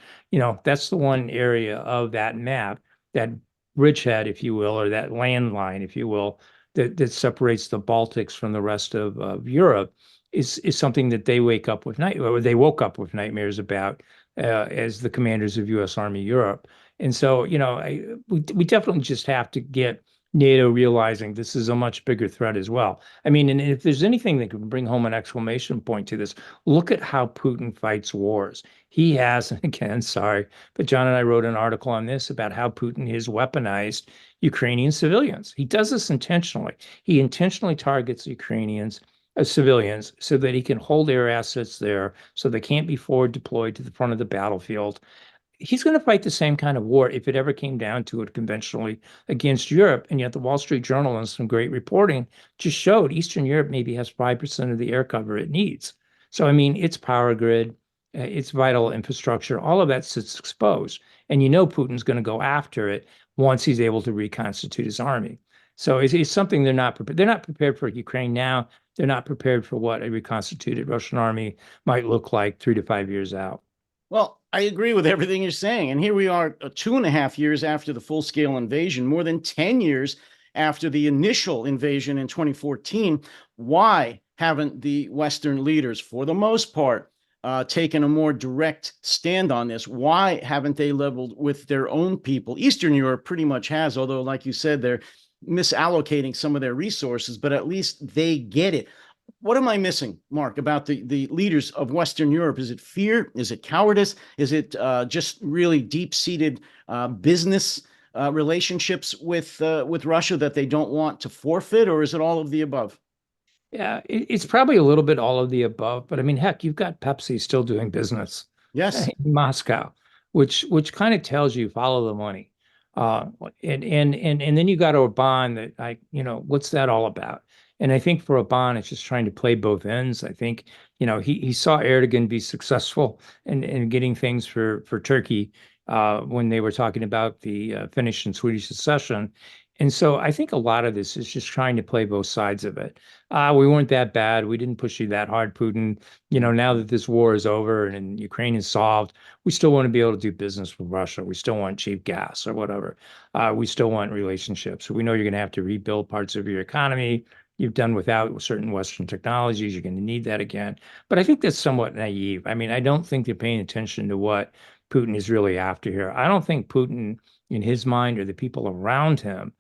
that's the one area of that map, that bridgehead, if you will, or that landline, if you will, that separates the Baltics from the rest of Europe is something that they woke up with nightmares about as the commanders of U.S. Army Europe. And so, we definitely just have to get NATO realizing this is a much bigger threat as well. I mean, and if there's anything that can bring home an exclamation point to this, look at how Putin fights wars. He has, and again, sorry, but John and I wrote an article on this about how Putin has weaponized Ukrainian civilians. He does this intentionally. He intentionally targets Ukrainians civilians so that he can hold their assets there so they can't be forward deployed to the front of the battlefield. He's going to fight the same kind of war if it ever came down to it conventionally against Europe. And yet the Wall Street Journal and some great reporting just showed Eastern Europe maybe has 5% of the air cover it needs. So, I mean, its power grid, its vital infrastructure, all of that sits exposed. And you know Putin's going to go after it once he's able to reconstitute his army. So it's something they're not prepared. They're not prepared for Ukraine now. They're not prepared for what a reconstituted Russian army might look like 3 to 5 years out. Well, I agree with everything you're saying. And here we are, 2.5 years after the full scale invasion, more than 10 years after the initial invasion in 2014. Why haven't the Western leaders, for the most part, taken a more direct stand on this? Why haven't they leveled with their own people? Eastern Europe pretty much has, although, like you said, they're misallocating some of their resources, but at least they get it. What am I missing, Mark, about the leaders of Western Europe? Is it fear? Is it cowardice? Is it just really deep-seated business relationships with Russia that they don't want to forfeit, or is it all of the above? Yeah, it's probably a little bit all of the above, but I mean, heck, you've got Pepsi still doing business Yes. in Moscow, which kind of tells you follow the money. Uh, and then you got Orban that what's that all about? And I think for Orban, it's just trying to play both ends. I think, he saw Erdogan be successful in getting things for Turkey when they were talking about the Finnish and Swedish secession. And so I think a lot of this is just trying to play both sides of it. We weren't that bad. We didn't push you that hard, Putin. Now that this war is over and Ukraine is solved, we still want to be able to do business with Russia. We still want cheap gas or whatever. We still want relationships. We know you're going to have to rebuild parts of your economy. You've done without certain Western technologies. You're going to need that again. But I think that's somewhat naive. I mean, I don't think they're paying attention to what Putin is really after here. I don't think Putin, in his mind, or the people around him,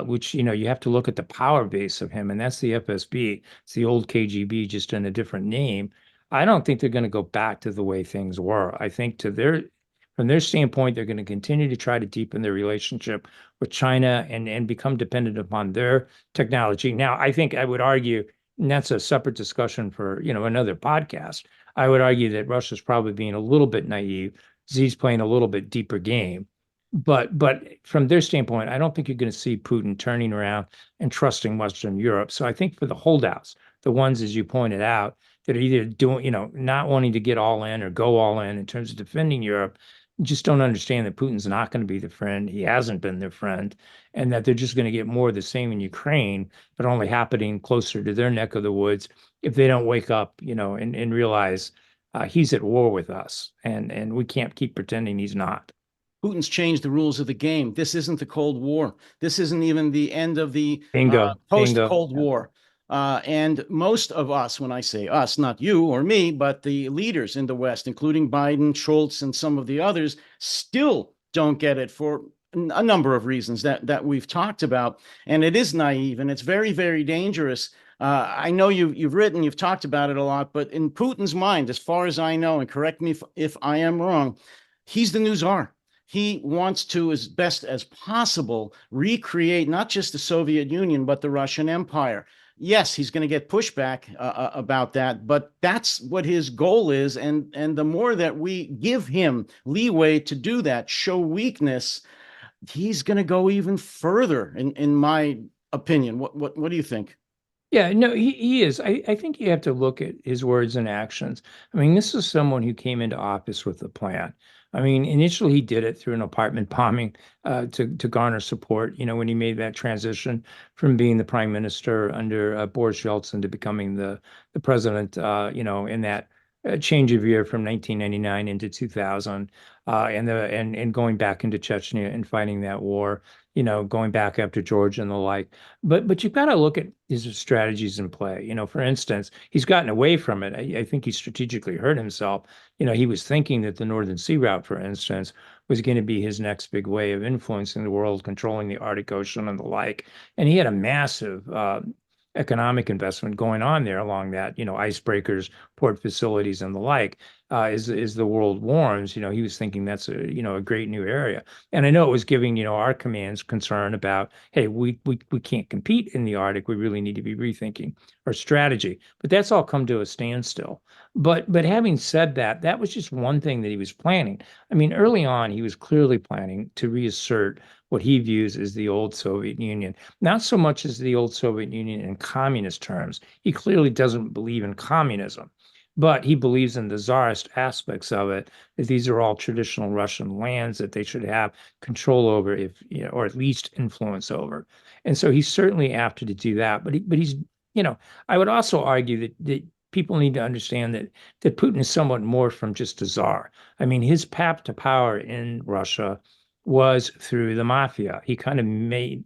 which you have to look at the power base of him, and that's the FSB. It's the old KGB, just in a different name. I don't think they're going to go back to the way things were. I think from their standpoint, they're going to continue to try to deepen their relationship with China and become dependent upon their technology. Now, I think I would argue, and that's a separate discussion for another podcast. I would argue that Russia's probably being a little bit naive. Xi's playing a little bit deeper game. But from their standpoint, I don't think you're going to see Putin turning around and trusting Western Europe. So I think for the holdouts, the ones, as you pointed out, that are either doing, not wanting to get all in or go all in terms of defending Europe, just don't understand that Putin's not going to be the friend. He hasn't been their friend, and that they're just going to get more of the same in Ukraine, but only happening closer to their neck of the woods if they don't wake up, and realize he's at war with us, and we can't keep pretending he's not. Putin's changed the rules of the game. This isn't the Cold War. This isn't even the end of the Bingo. post-Cold War. And most of us, when I say us, not you or me, but the leaders in the West, including Biden, Schultz, and some of the others, still don't get it for a number of reasons that we've talked about. And it is naive, and it's very, very dangerous. I know you've written, you've talked about it a lot, but in Putin's mind, as far as I know, and correct me if I am wrong, he's the new czar. He wants to, as best as possible, recreate not just the Soviet Union, but the Russian Empire. Yes, he's going to get pushback about that, but that's what his goal is. And the more that we give him leeway to do that, show weakness, he's going to go even further, in my opinion. What do you think? Yeah, no, he is. I think you have to look at his words and actions. I mean, this is someone who came into office with a plan. I mean, initially he did it through an apartment bombing to garner support, when he made that transition from being the prime minister under Boris Yeltsin to becoming the president, in that change of year from 1999 into 2000, and going back into Chechnya and fighting that war. going back after George and the like. But you've got to look at his strategies in play. For instance, he's gotten away from it. I think he strategically hurt himself. He was thinking that the Northern Sea Route, for instance, was going to be his next big way of influencing the world, controlling the Arctic Ocean and the like. And he had a massive economic investment going on there along that, icebreakers, port facilities, and the like. As the world warms, he was thinking that's a great new area. And I know it was giving, our commands concern about, hey, we can't compete in the Arctic. We really need to be rethinking our strategy. But that's all come to a standstill. But having said that, that was just one thing that he was planning. I mean, early on, he was clearly planning to reassert what he views as the old Soviet Union, not so much as the old Soviet Union in communist terms. He clearly doesn't believe in communism, but he believes in the czarist aspects of it, that these are all traditional Russian lands that they should have control over, if or at least influence over. And so he's certainly after to do that. But he's, I would also argue that people need to understand that Putin is somewhat more from just a czar. I mean, his path to power in Russia was through the mafia. He kind of made,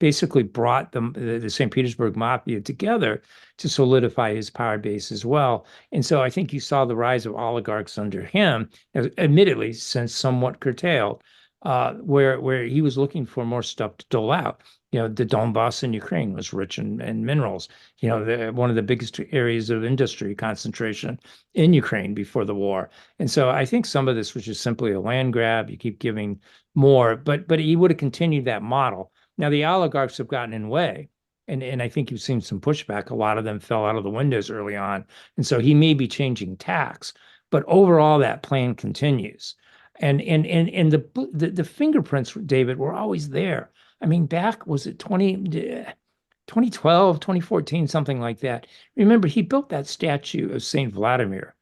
basically brought the St. Petersburg mafia together to solidify his power base as well. And so I think you saw the rise of oligarchs under him, admittedly, since somewhat curtailed, where he was looking for more stuff to dole out. The Donbass in Ukraine was rich in minerals. One of the biggest areas of industry concentration in Ukraine before the war. And so I think some of this was just simply a land grab. You keep giving more, but he would have continued that model. Now the oligarchs have gotten in way, and I think you've seen some pushback. A lot of them fell out of the windows early on, and so he may be changing tacks, but overall that plan continues. And the fingerprints, David, were always there. I mean, back was it 2012, 2014, something like that. Remember, he built that statue of Saint Vladimir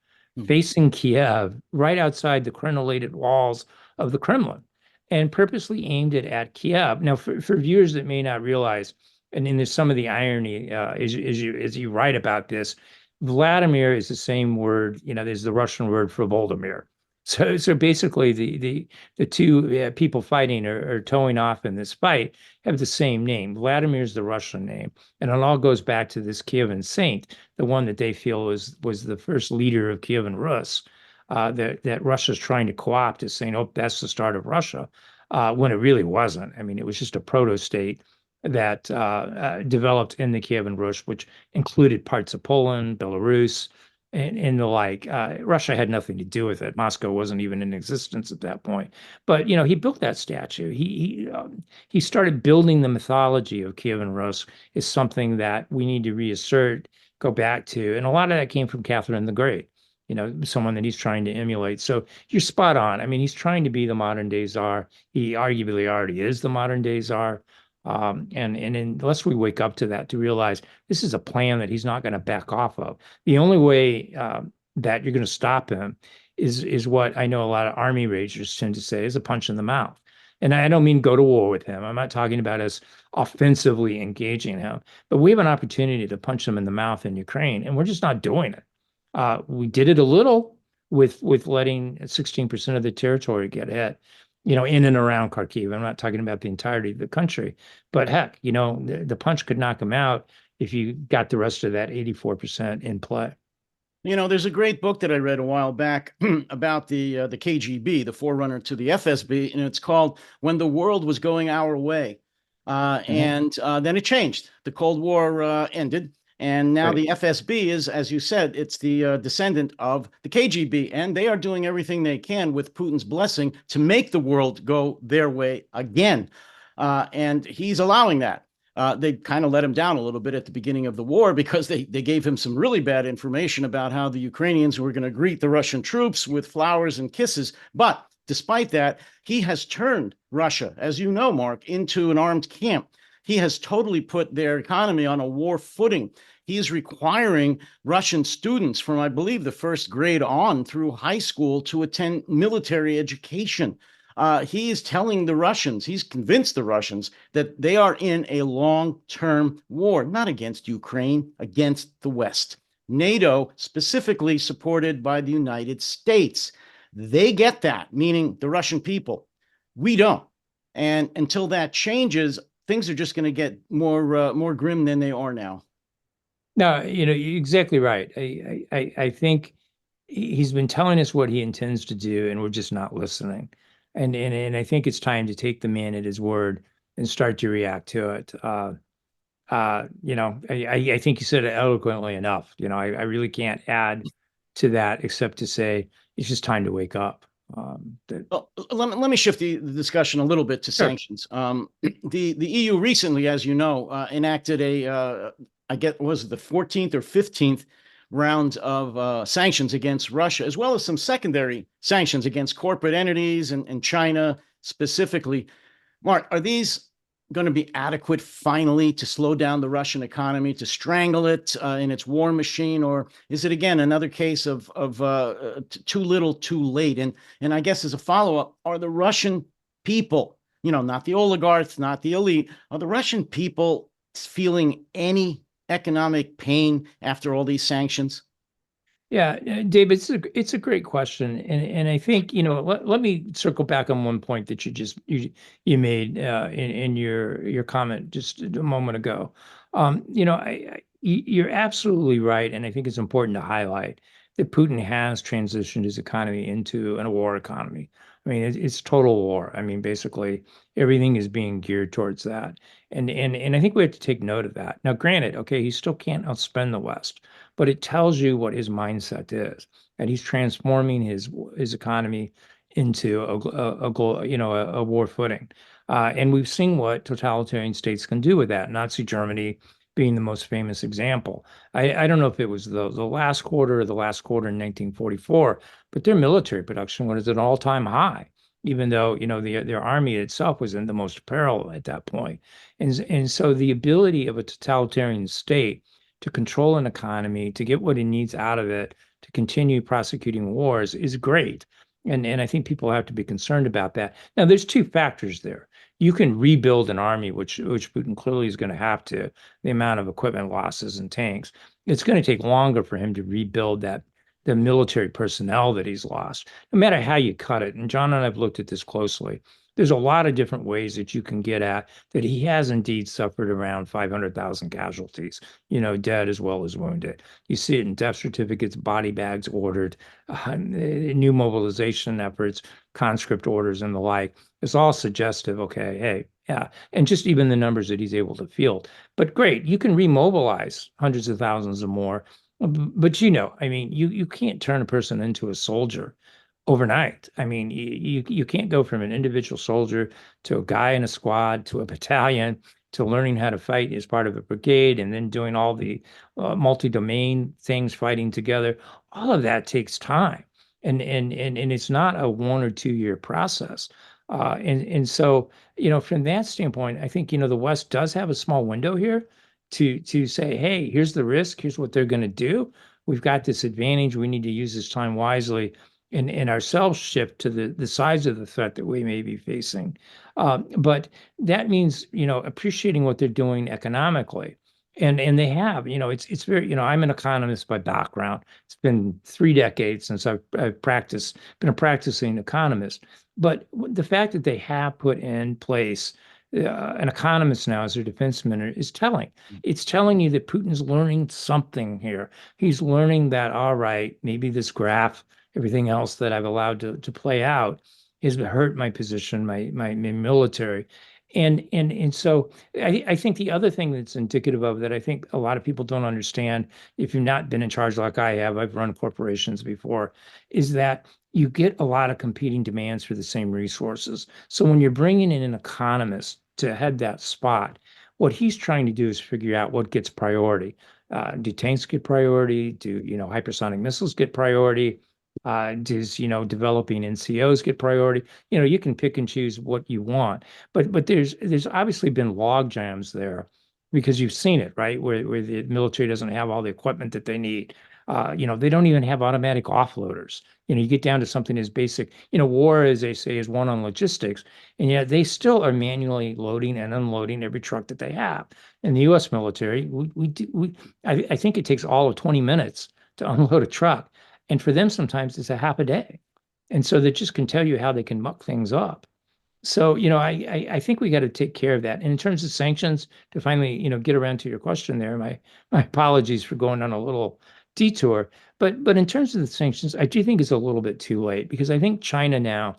facing Kiev, right outside the crenellated walls of the Kremlin, and purposely aimed it at Kiev. Now, for viewers that may not realize, and then there's some of the irony as you write about this, Vladimir is the same word, there's the Russian word for Volodymyr. So basically, the two people fighting or towing off in this fight have the same name. Vladimir is the Russian name, and it all goes back to this Kievan saint, the one that they feel was the first leader of Kievan Rus, that Russia's trying to co-opt as saying, oh, that's the start of Russia, when it really wasn't. I mean, it was just a proto-state that developed in the Kievan Rus, which included parts of Poland, Belarus, and the like. Russia had nothing to do with it. Moscow wasn't even in existence at that point. But he built that statue. He started building the mythology of Kievan Rus is something that we need to reassert, go back to, and a lot of that came from Catherine the Great. Someone that he's trying to emulate. So you're spot on. I mean, he's trying to be the modern day czar. He arguably already is the modern day czar. And unless we wake up to that, to realize this is a plan that he's not going to back off of. The only way that you're going to stop him is what I know a lot of army ragers tend to say is a punch in the mouth. And I don't mean go to war with him. I'm not talking about us offensively engaging him, but we have an opportunity to punch him in the mouth in Ukraine, and we're just not doing it. We did it a little with letting 16% of the territory get hit, in and around Kharkiv. I'm not talking about the entirety of the country, but heck, the punch could knock him out if you got the rest of that 84% in play. There's a great book that I read a while back about the KGB, the forerunner to the FSB, and it's called "When the World Was Going Our Way." And then it changed. The Cold War ended, and now the FSB is, as you said, it's the descendant of the KGB, and they are doing everything they can with Putin's blessing to make the world go their way again. And he's allowing that. They kind of let him down a little bit at the beginning of the war because they gave him some really bad information about how the Ukrainians were going to greet the Russian troops with flowers and kisses. But despite that, he has turned Russia, as you know, Mark, into an armed camp. He has totally put their economy on a war footing. He is requiring Russian students from, I believe, the first grade on through high school to attend military education. He is telling the Russians, he's convinced the Russians that they are in a long-term war, not against Ukraine, against the West. NATO, specifically supported by the United States. They get that, meaning the Russian people. We don't. And until that changes, things are just going to get more grim than they are now. No, you're exactly right. I think he's been telling us what he intends to do, and we're just not listening. And I think it's time to take the man at his word and start to react to it. I think you said it eloquently enough. I really can't add to that except to say it's just time to wake up. That Well, let me shift the discussion a little bit to Sure. sanctions. The EU recently, as you know, enacted I get was it the 14th or 15th round of sanctions against Russia, as well as some secondary sanctions against corporate entities and China specifically. Mark, are these going to be adequate finally to slow down the Russian economy, to strangle it in its war machine, or is it again another case of too little, too late? And I guess as a follow up, are the Russian people, not the oligarchs, not the elite, are the Russian people feeling any economic pain after all these sanctions? Yeah, David, it's a great question, and I think let me circle back on one point that you made in your comment just a moment ago. You're absolutely right, and I think it's important to highlight that Putin has transitioned his economy into a war economy. I mean, it's total war. I mean, basically everything is being geared towards that, and I think we have to take note of that. Now, granted, okay, he still can't outspend the West, but it tells you what his mindset is, and he's transforming his economy into a war footing. And we've seen what totalitarian states can do with that. Nazi Germany being the most famous example. I don't know if it was the last quarter or the last quarter in 1944, but their military production was at an all-time high, even though their army itself was in the most peril at that point. And so the ability of a totalitarian state to control an economy, to get what it needs out of it, to continue prosecuting wars is great. And I think people have to be concerned about that. Now, there's two factors there. You can rebuild an army, which Putin clearly is going to have to, the amount of equipment losses and tanks. It's going to take longer for him to rebuild the military personnel that he's lost, no matter how you cut it. And John and I have looked at this closely. There's a lot of different ways that you can get at that he has indeed suffered around 500,000 casualties, dead as well as wounded. You see it in death certificates, body bags ordered, new mobilization efforts, conscript orders, and the like. It's all suggestive. Okay, hey, yeah, and just even the numbers that he's able to field. But great, you can remobilize hundreds of thousands or more. But I mean, you can't turn a person into a soldier overnight. I mean, you can't go from an individual soldier to a guy in a squad to a battalion to learning how to fight as part of a brigade and then doing all the multi-domain things fighting together. All of that takes time, and it's not a 1 or 2 year process. And so from that standpoint, I think the West does have a small window here to say, hey, here's the risk, here's what they're going to do. We've got this advantage. We need to use this time wisely and ourselves shift to the size of the threat that we may be facing. But that means, appreciating what they're doing economically. And they have, it's very, I'm an economist by background. It's been 3 decades since I've been a practicing economist. But the fact that they have put in place an economist now as their defense minister is telling. It's telling you that Putin's learning something here. He's learning that, all right, maybe this graph, everything else that I've allowed to play out has hurt my position, my military. And so I think the other thing that's indicative of that, I think a lot of people don't understand, if you've not been in charge like I have, I've run corporations before, is that you get a lot of competing demands for the same resources. So when you're bringing in an economist to head that spot, what he's trying to do is figure out what gets priority. Do tanks get priority? Do hypersonic missiles get priority? Does developing NCOs get priority? You can pick and choose what you want, but there's obviously been log jams there because you've seen it, right? Where the military doesn't have all the equipment that they need. They don't even have automatic offloaders. You get down to something as basic. War, as they say, is won on logistics, and yet they still are manually loading and unloading every truck that they have. In the U.S. military, I think it takes all of 20 minutes to unload a truck. And for them, sometimes it's a half a day. And so that just can tell you how they can muck things up. So, I think we got to take care of that. And in terms of sanctions, to finally, get around to your question there, my apologies for going on a little detour. But in terms of the sanctions, I do think it's a little bit too late because I think China now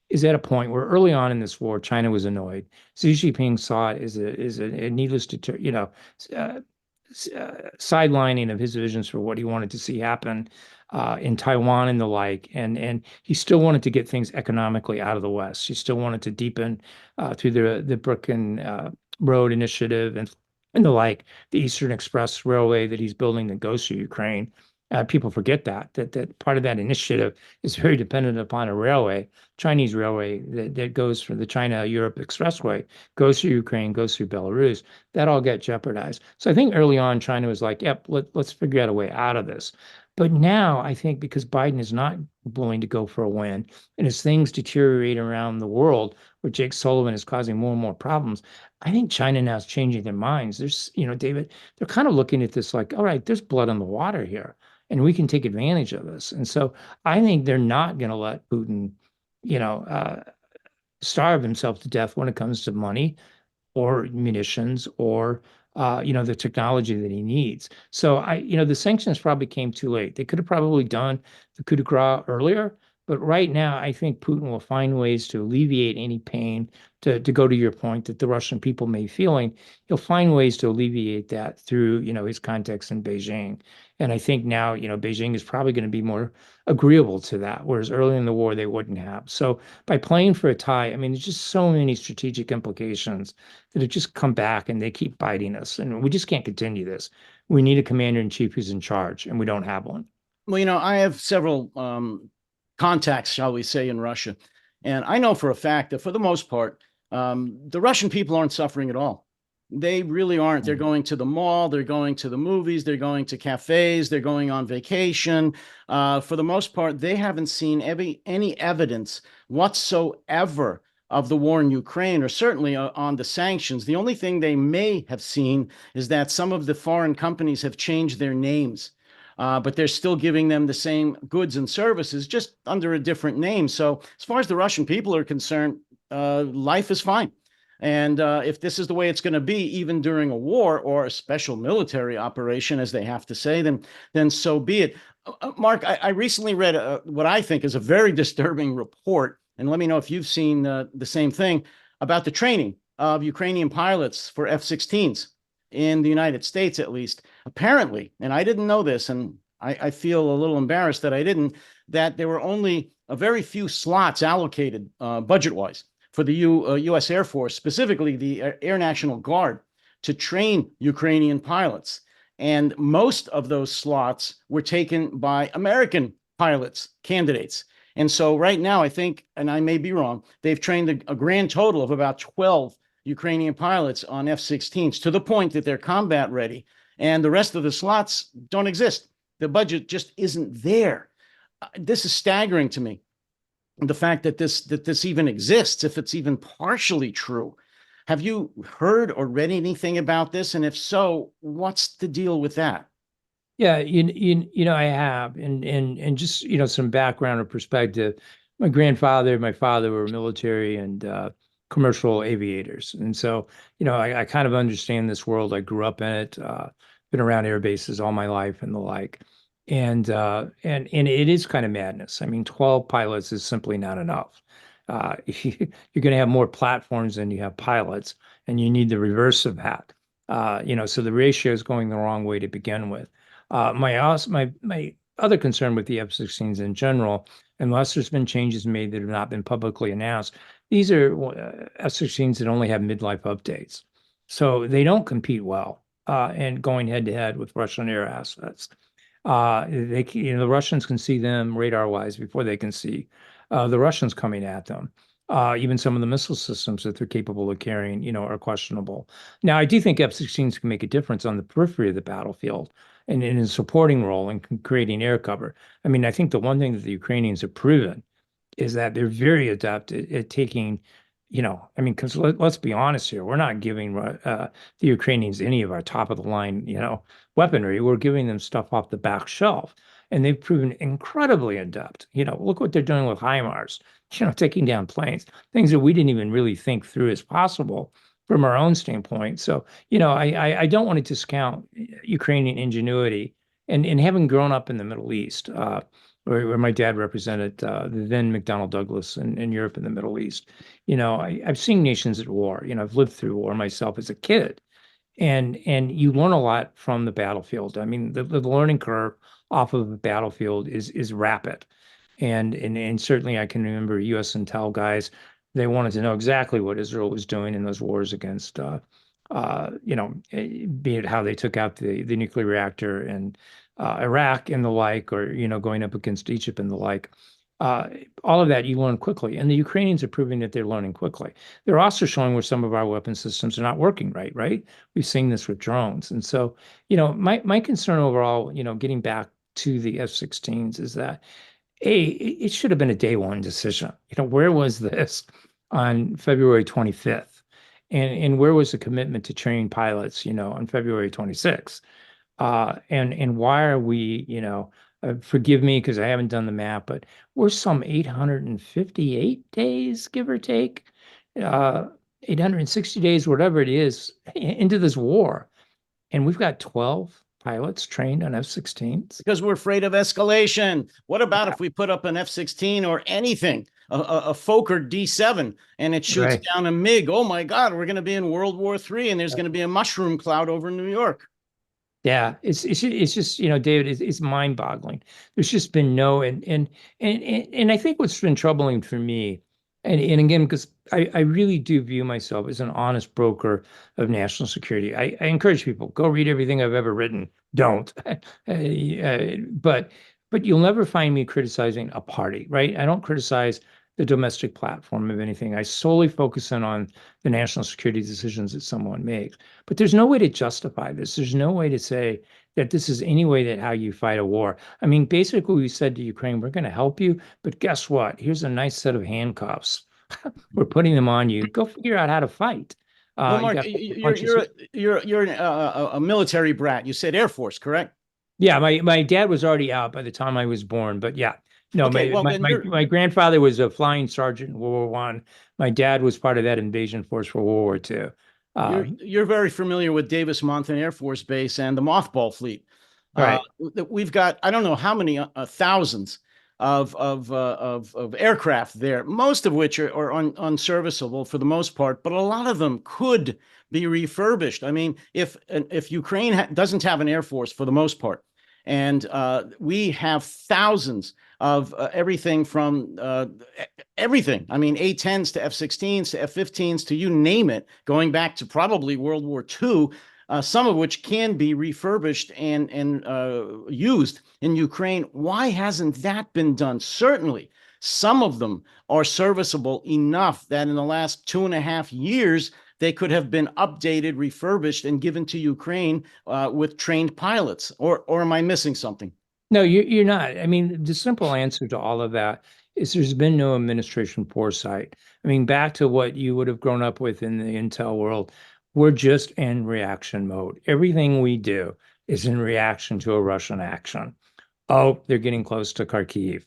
is at a point where early on in this war, China was annoyed. Xi Jinping saw it as a needless uh, sidelining of his visions for what he wanted to see happen in Taiwan and the like. And he still wanted to get things economically out of the West. He still wanted to deepen through the Brick and Road Initiative and the like, the Eastern Express Railway that he's building that goes to Ukraine. People forget that part of that initiative is very dependent upon a railway, Chinese railway that goes for the China-Europe Expressway, goes through Ukraine, goes through Belarus. That all get jeopardized. So I think early on, China was like, yep, let's figure out a way out of this. But now I think because Biden is not willing to go for a win, and as things deteriorate around the world, where Jake Sullivan is causing more and more problems, I think China now is changing their minds. David, they're kind of looking at this like, all right, there's blood on the water here and we can take advantage of this. And so I think they're not going to let Putin, you know, uh, starve himself to death when it comes to money or munitions or the technology that he needs. So the sanctions probably came too late. They could have probably done the coup de grace earlier, but right now I think Putin will find ways to alleviate any pain. To go to your point that the Russian people may be feeling, he'll find ways to alleviate that through his contacts in Beijing. And I think now Beijing is probably going to be more agreeable to that, whereas early in the war they wouldn't have. So by playing for a tie, I mean, there's just so many strategic implications that have just come back and they keep biting us. And we just can't continue this. We need a commander in chief who's in charge, and we don't have one. Well, I have several contacts, shall we say, in Russia. And I know for a fact that for the most part, the Russian people aren't suffering at all. They really aren't. They're going to the mall, they're going to the movies, they're going to cafes, they're going on vacation. For the most part, they haven't seen any evidence whatsoever of the war in Ukraine, or certainly on the sanctions. The only thing they may have seen is that some of the foreign companies have changed their names. But they're still giving them the same goods and services, just under a different name. So, as far as the Russian people are concerned, life is fine. And if this is the way it's going to be, even during a war or a special military operation, as they have to say, then so be it. Mark, I recently read what I think is a very disturbing report, and let me know if you've seen the same thing about the training of Ukrainian pilots for F-16s in the United States, at least. Apparently, and I didn't know this, and I feel a little embarrassed that I didn't, that there were only a very few slots allocated budget-wise for the U.S. Air Force, specifically the Air National Guard, to train Ukrainian pilots. And most of those slots were taken by American pilots, candidates. And so right now, I think, and I may be wrong, they've trained a grand total of about 12 Ukrainian pilots on F-16s to the point that they're combat ready. And the rest of the slots don't exist. The budget just isn't there. This is staggering to me. The fact that this even exists, if it's even partially true. Have you heard or read anything about this? And if so, what's the deal with that? Yeah, I have, and just some background or perspective. My father were military and commercial aviators, and so I kind of understand this world. I grew up in it, been around air bases all my life and the like, and it is kind of madness. I mean, 12 pilots is simply not enough. You're going to have more platforms than you have pilots, and you need the reverse of that. So the ratio is going the wrong way to begin with. My other concern with the F-16s in general, unless there's been changes made that have not been publicly announced, these are F-16s that only have midlife updates, so they don't compete well and going head to head with Russian air assets. The Russians can see them radar wise before they can see the Russians coming at them. Even some of the missile systems that they're capable of carrying, are questionable. Now, I do think F-16s can make a difference on the periphery of the battlefield and in a supporting role in creating air cover. I mean, I think the one thing that the Ukrainians have proven is that they're very adept at taking, I mean, because let's be honest here, we're not giving the Ukrainians any of our top of the line, weaponry. We're giving them stuff off the back shelf. and they've proven incredibly adept. Look what they're doing with HIMARS, taking down planes, things that we didn't even really think through as possible from our own standpoint. So, I don't want to discount Ukrainian ingenuity and having grown up in the Middle East, where my dad represented the then McDonnell Douglas in Europe and the Middle East. I've seen nations at war. I've lived through war myself as a kid, and you learn a lot from the battlefield. I mean, the learning curve off of the battlefield is rapid, and certainly I can remember U.S. intel guys. They wanted to know exactly what Israel was doing in those wars against, be it how they took out the nuclear reactor in Iraq and the like, or going up against Egypt and the like. All of that you learn quickly, and the Ukrainians are proving that they're learning quickly. They're also showing where some of our weapon systems are not working right, right? We've seen this with drones. And so, my concern overall, getting back to the F-16s is that, it should have been a day one decision. Where was this on February 25th? And where was the commitment to train pilots, on February 26th? And why are we, forgive me because I haven't done the math, but we're some 858 days, give or take, 860 days, whatever it is, into this war. And we've got 12 pilots trained on F-16s. Because we're afraid of escalation. What about if we put up an F-16 or anything, a Fokker D7, and it shoots Right. down a MiG? Oh my God, we're going to be in World War III, and there's going to be a mushroom cloud over New York. Yeah, it's just, David, it's mind-boggling. There's just been no, and I think what's been troubling for me, and again, because I really do view myself as an honest broker of national security. I encourage people, go read everything I've ever written. Don't. But you'll never find me criticizing a party, right? I don't criticize the domestic platform of anything. I solely focus in on the national security decisions that someone makes. But there's no way to justify this. There's no way to say that this is any way that how you fight a war. I mean, basically, we said to Ukraine, we're going to help you, but guess what? Here's a nice set of handcuffs. We're putting them on you. Go figure out how to fight. Well, You Mark, got you're a military brat. You said Air Force, correct? Yeah, my dad was already out by the time I was born, but yeah. No, Okay, my well my then my, my grandfather was a flying sergeant in World War One. My dad was part of that invasion force for World War Two. you're very familiar with Davis Monthan Air Force Base and the mothball fleet. Uh, Right. we've got I don't know how many thousands of aircraft there, most of which are unserviceable for the most part, but a lot of them could be refurbished. I mean, if Ukraine doesn't have an air force for the most part, and we have thousands of everything from everything. I mean, A-10s to F-16s to F-15s to you name it, going back to probably World War II, some of which can be refurbished and used in Ukraine. Why hasn't that been done? Certainly, some of them are serviceable enough that in the last 2.5 years, they could have been updated, refurbished, and given to Ukraine with trained pilots. Or am I missing something? No, you're not. I mean, the simple answer to all of that is there's been no administration foresight. I mean, back to what you would have grown up with in the intel world, we're just in reaction mode. Everything we do is in reaction to a Russian action. Oh, they're getting close to Kharkiv.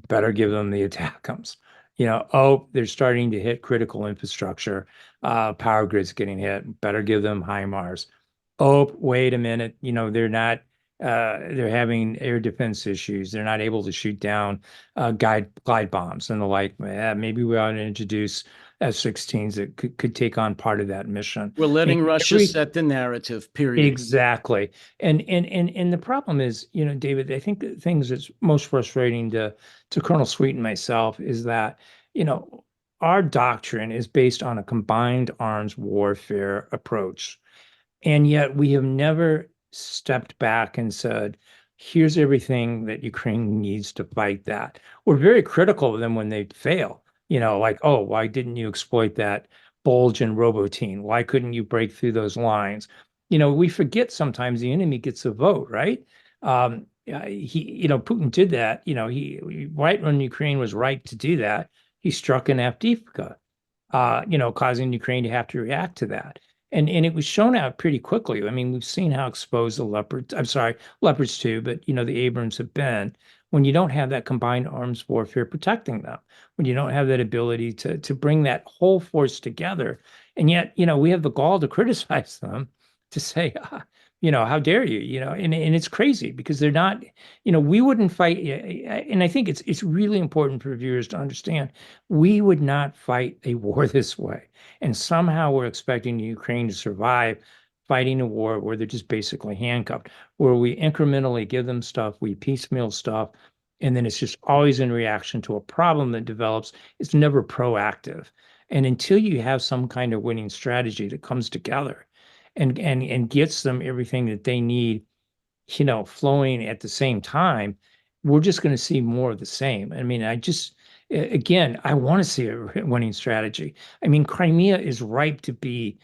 Better give them the ATACMS. Oh, they're starting to hit critical infrastructure. Power grids getting hit. Better give them HIMARS. Oh, wait a minute. They're having air defense issues. They're not able to shoot down glide bombs and the like. Maybe we ought to introduce F-16s that could take on part of that mission. We're letting And Russia set the narrative, period. Exactly. And the problem is, David, I think the things that's most frustrating to Colonel Sweet and myself is that, our doctrine is based on a combined arms warfare approach. And yet we have never stepped back and said, here's everything that Ukraine needs to fight that. We're very critical of them when they fail. Like, oh, why didn't you exploit that bulge in Roboteam? Why couldn't you break through those lines? We forget sometimes the enemy gets a vote, right? Putin did that. Right when Ukraine was right to do that, he struck in Avdiivka, causing Ukraine to have to react to that. And it was shown out pretty quickly. I mean, we've seen how exposed the leopards, I'm sorry, leopards too, but the Abrams have been when you don't have that combined arms warfare protecting them, when you don't have that ability to bring that whole force together. And yet, we have the gall to criticize them to say, how dare you, and it's crazy because they're not, we wouldn't fight. And I think it's really important for viewers to understand we would not fight a war this way. And somehow we're expecting Ukraine to survive fighting a war where they're just basically handcuffed, where we incrementally give them stuff, we piecemeal stuff, and then it's just always in reaction to a problem that develops. It's never proactive. And until you have some kind of winning strategy that comes together and gets them everything that they need, flowing at the same time, we're just going to see more of the same. I mean, again, I want to see a winning strategy. I mean, Crimea is ripe to be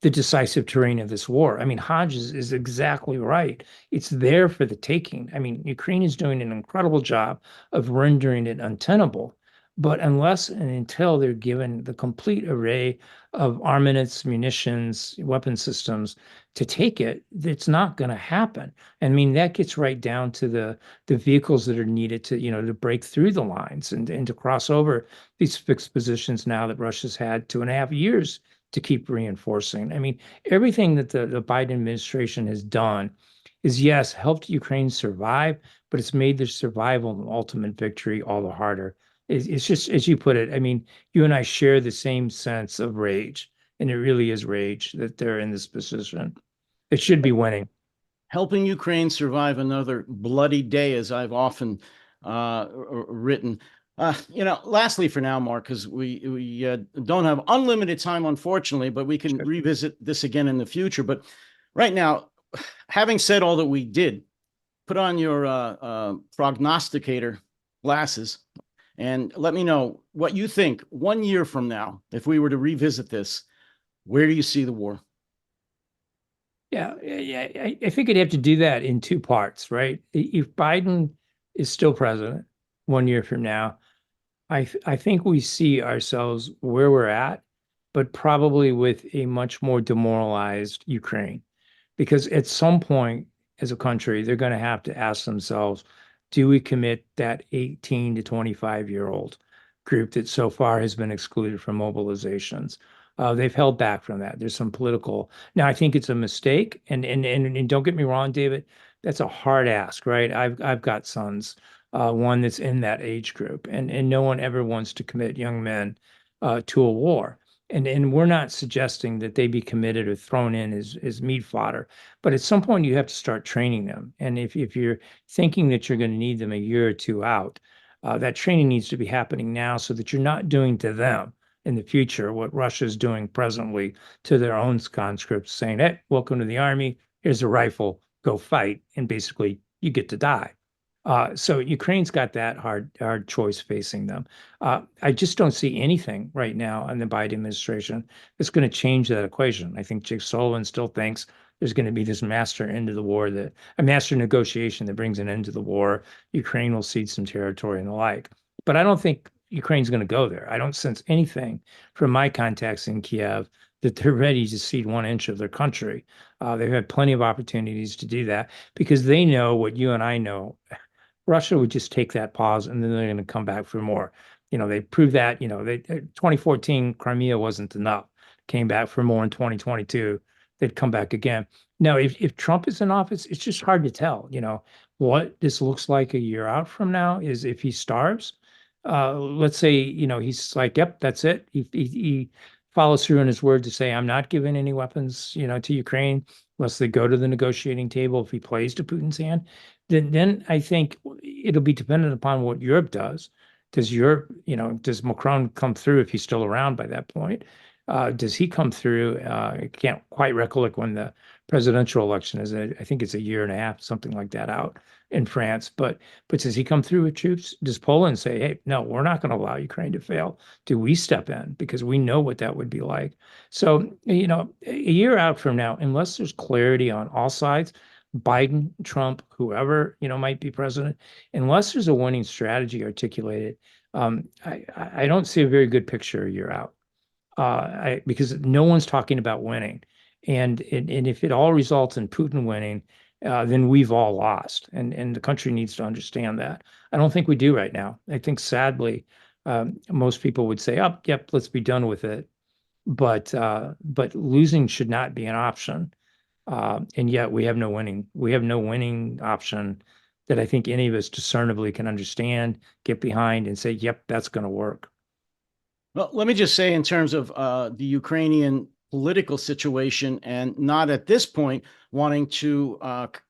the decisive terrain of this war. I mean, Hodges is exactly right. It's there for the taking. I mean, Ukraine is doing an incredible job of rendering it untenable. But unless and until they're given the complete array of armaments, munitions, weapon systems to take it, it's not going to happen. I mean, that gets right down to the vehicles that are needed to break through the lines and to cross over these fixed positions now that Russia's had 2.5 years to keep reinforcing. I mean, everything that the Biden administration has done is, yes, helped Ukraine survive, but it's made their survival and ultimate victory all the harder. It's just, as you put it, I mean, you and I share the same sense of rage, and it really is rage that they're in this position. It should be winning. Helping Ukraine survive another bloody day, as I've often written. Lastly, for now, Mark, because we don't have unlimited time, unfortunately, but we can revisit this again in the future. But right now, having said all that we did, put on your prognosticator glasses and let me know what you think 1 year from now, if we were to revisit this, where do you see the war? Yeah, I think you'd have to do that in two parts, right? If Biden is still president 1 year from now, I think we see ourselves where we're at, but probably with a much more demoralized Ukraine. Because at some point as a country, they're going to have to ask themselves, do we commit that 18 to 25-year-old group that so far has been excluded from mobilizations? They've held back from that. There's some political. Now, I think it's a mistake, and don't get me wrong, David, that's a hard ask, right? I've got sons, one that's in that age group, and no one ever wants to commit young men to a war. And we're not suggesting that they be committed or thrown in as meat fodder, but at some point you have to start training them. And if you're thinking that you're going to need them a year or two out, that training needs to be happening now so that you're not doing to them in the future what Russia's doing presently to their own conscripts, saying, "Hey, welcome to the army. Here's a rifle. Go fight," and basically you get to die. So Ukraine's got that hard choice facing them. I just don't see anything right now in the Biden administration that's going to change that equation. I think Jake Sullivan still thinks there's going to be this master end of the war, that a master negotiation that brings an end to the war. Ukraine will cede some territory and the like. But I don't think Ukraine's going to go there. I don't sense anything from my contacts in Kiev that they're ready to cede 1 inch of their country. They've had plenty of opportunities to do that because they know what you and I know. Russia would just take that pause and then they're going to come back for more. They proved that, 2014 Crimea wasn't enough. Came back for more in 2022. They'd come back again. Now, if Trump is in office, it's just hard to tell, what this looks like a year out from now is if he starves. Let's say, he's like, yep, that's it. He follows through on his word to say, I'm not giving any weapons, to Ukraine unless they go to the negotiating table. If he plays to Putin's hand, then I think it'll be dependent upon what Europe does. Does Europe, does Macron come through if he's still around by that point? Does he come through? I can't quite recollect when the presidential election is. I think it's a year and a half, something like that, out in France. But does he come through with troops? Does Poland say, hey, no, we're not going to allow Ukraine to fail? Do we step in? Because we know what that would be like. So, a year out from now, unless there's clarity on all sides, Biden, Trump, whoever, might be president, unless there's a winning strategy articulated, I don't see a very good picture a year out. Because no one's talking about winning. And if it all results in Putin winning, then we've all lost, and the country needs to understand that. I don't think we do right now. I think sadly, most people would say, "Oh, yep, let's be done with it." But losing should not be an option. And yet we have no winning. We have no winning option that I think any of us discernibly can understand, get behind, and say, "Yep, that's going to work." Well, let me just say, in terms of the Ukrainian political situation, and not at this point wanting to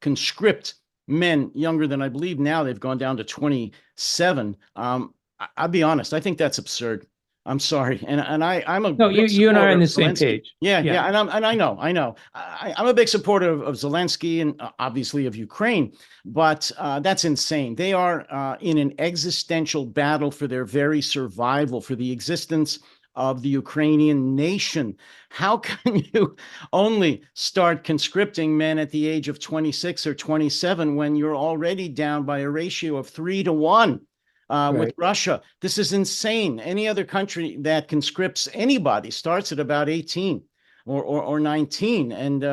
conscript men younger than, I believe now they've gone down to 27. I'll be honest, I think that's absurd. I'm sorry, and I'm a No, big you and I are supporter on of the same Zelensky. page. Yeah, Yeah, yeah, and I know, I'm a big supporter of Zelensky, and obviously of Ukraine, but that's insane. They are in an existential battle for their very survival, for the existence of the Ukrainian nation. How can you only start conscripting men at the age of 26 or 27 when you're already down by a ratio of 3 to 1? With right. Russia, this is insane. Any other country that conscripts anybody starts at about 18 or 19. And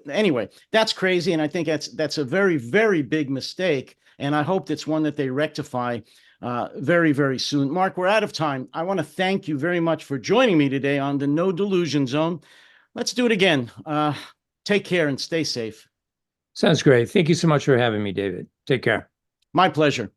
anyway, that's crazy. And I think that's a very, very big mistake. And I hope that's one that they rectify very, very soon. Mark, we're out of time. I want to thank you very much for joining me today on the No Delusion Zone. Let's do it again. Take care and stay safe. Sounds great. Thank you so much for having me, David. Take care. My pleasure.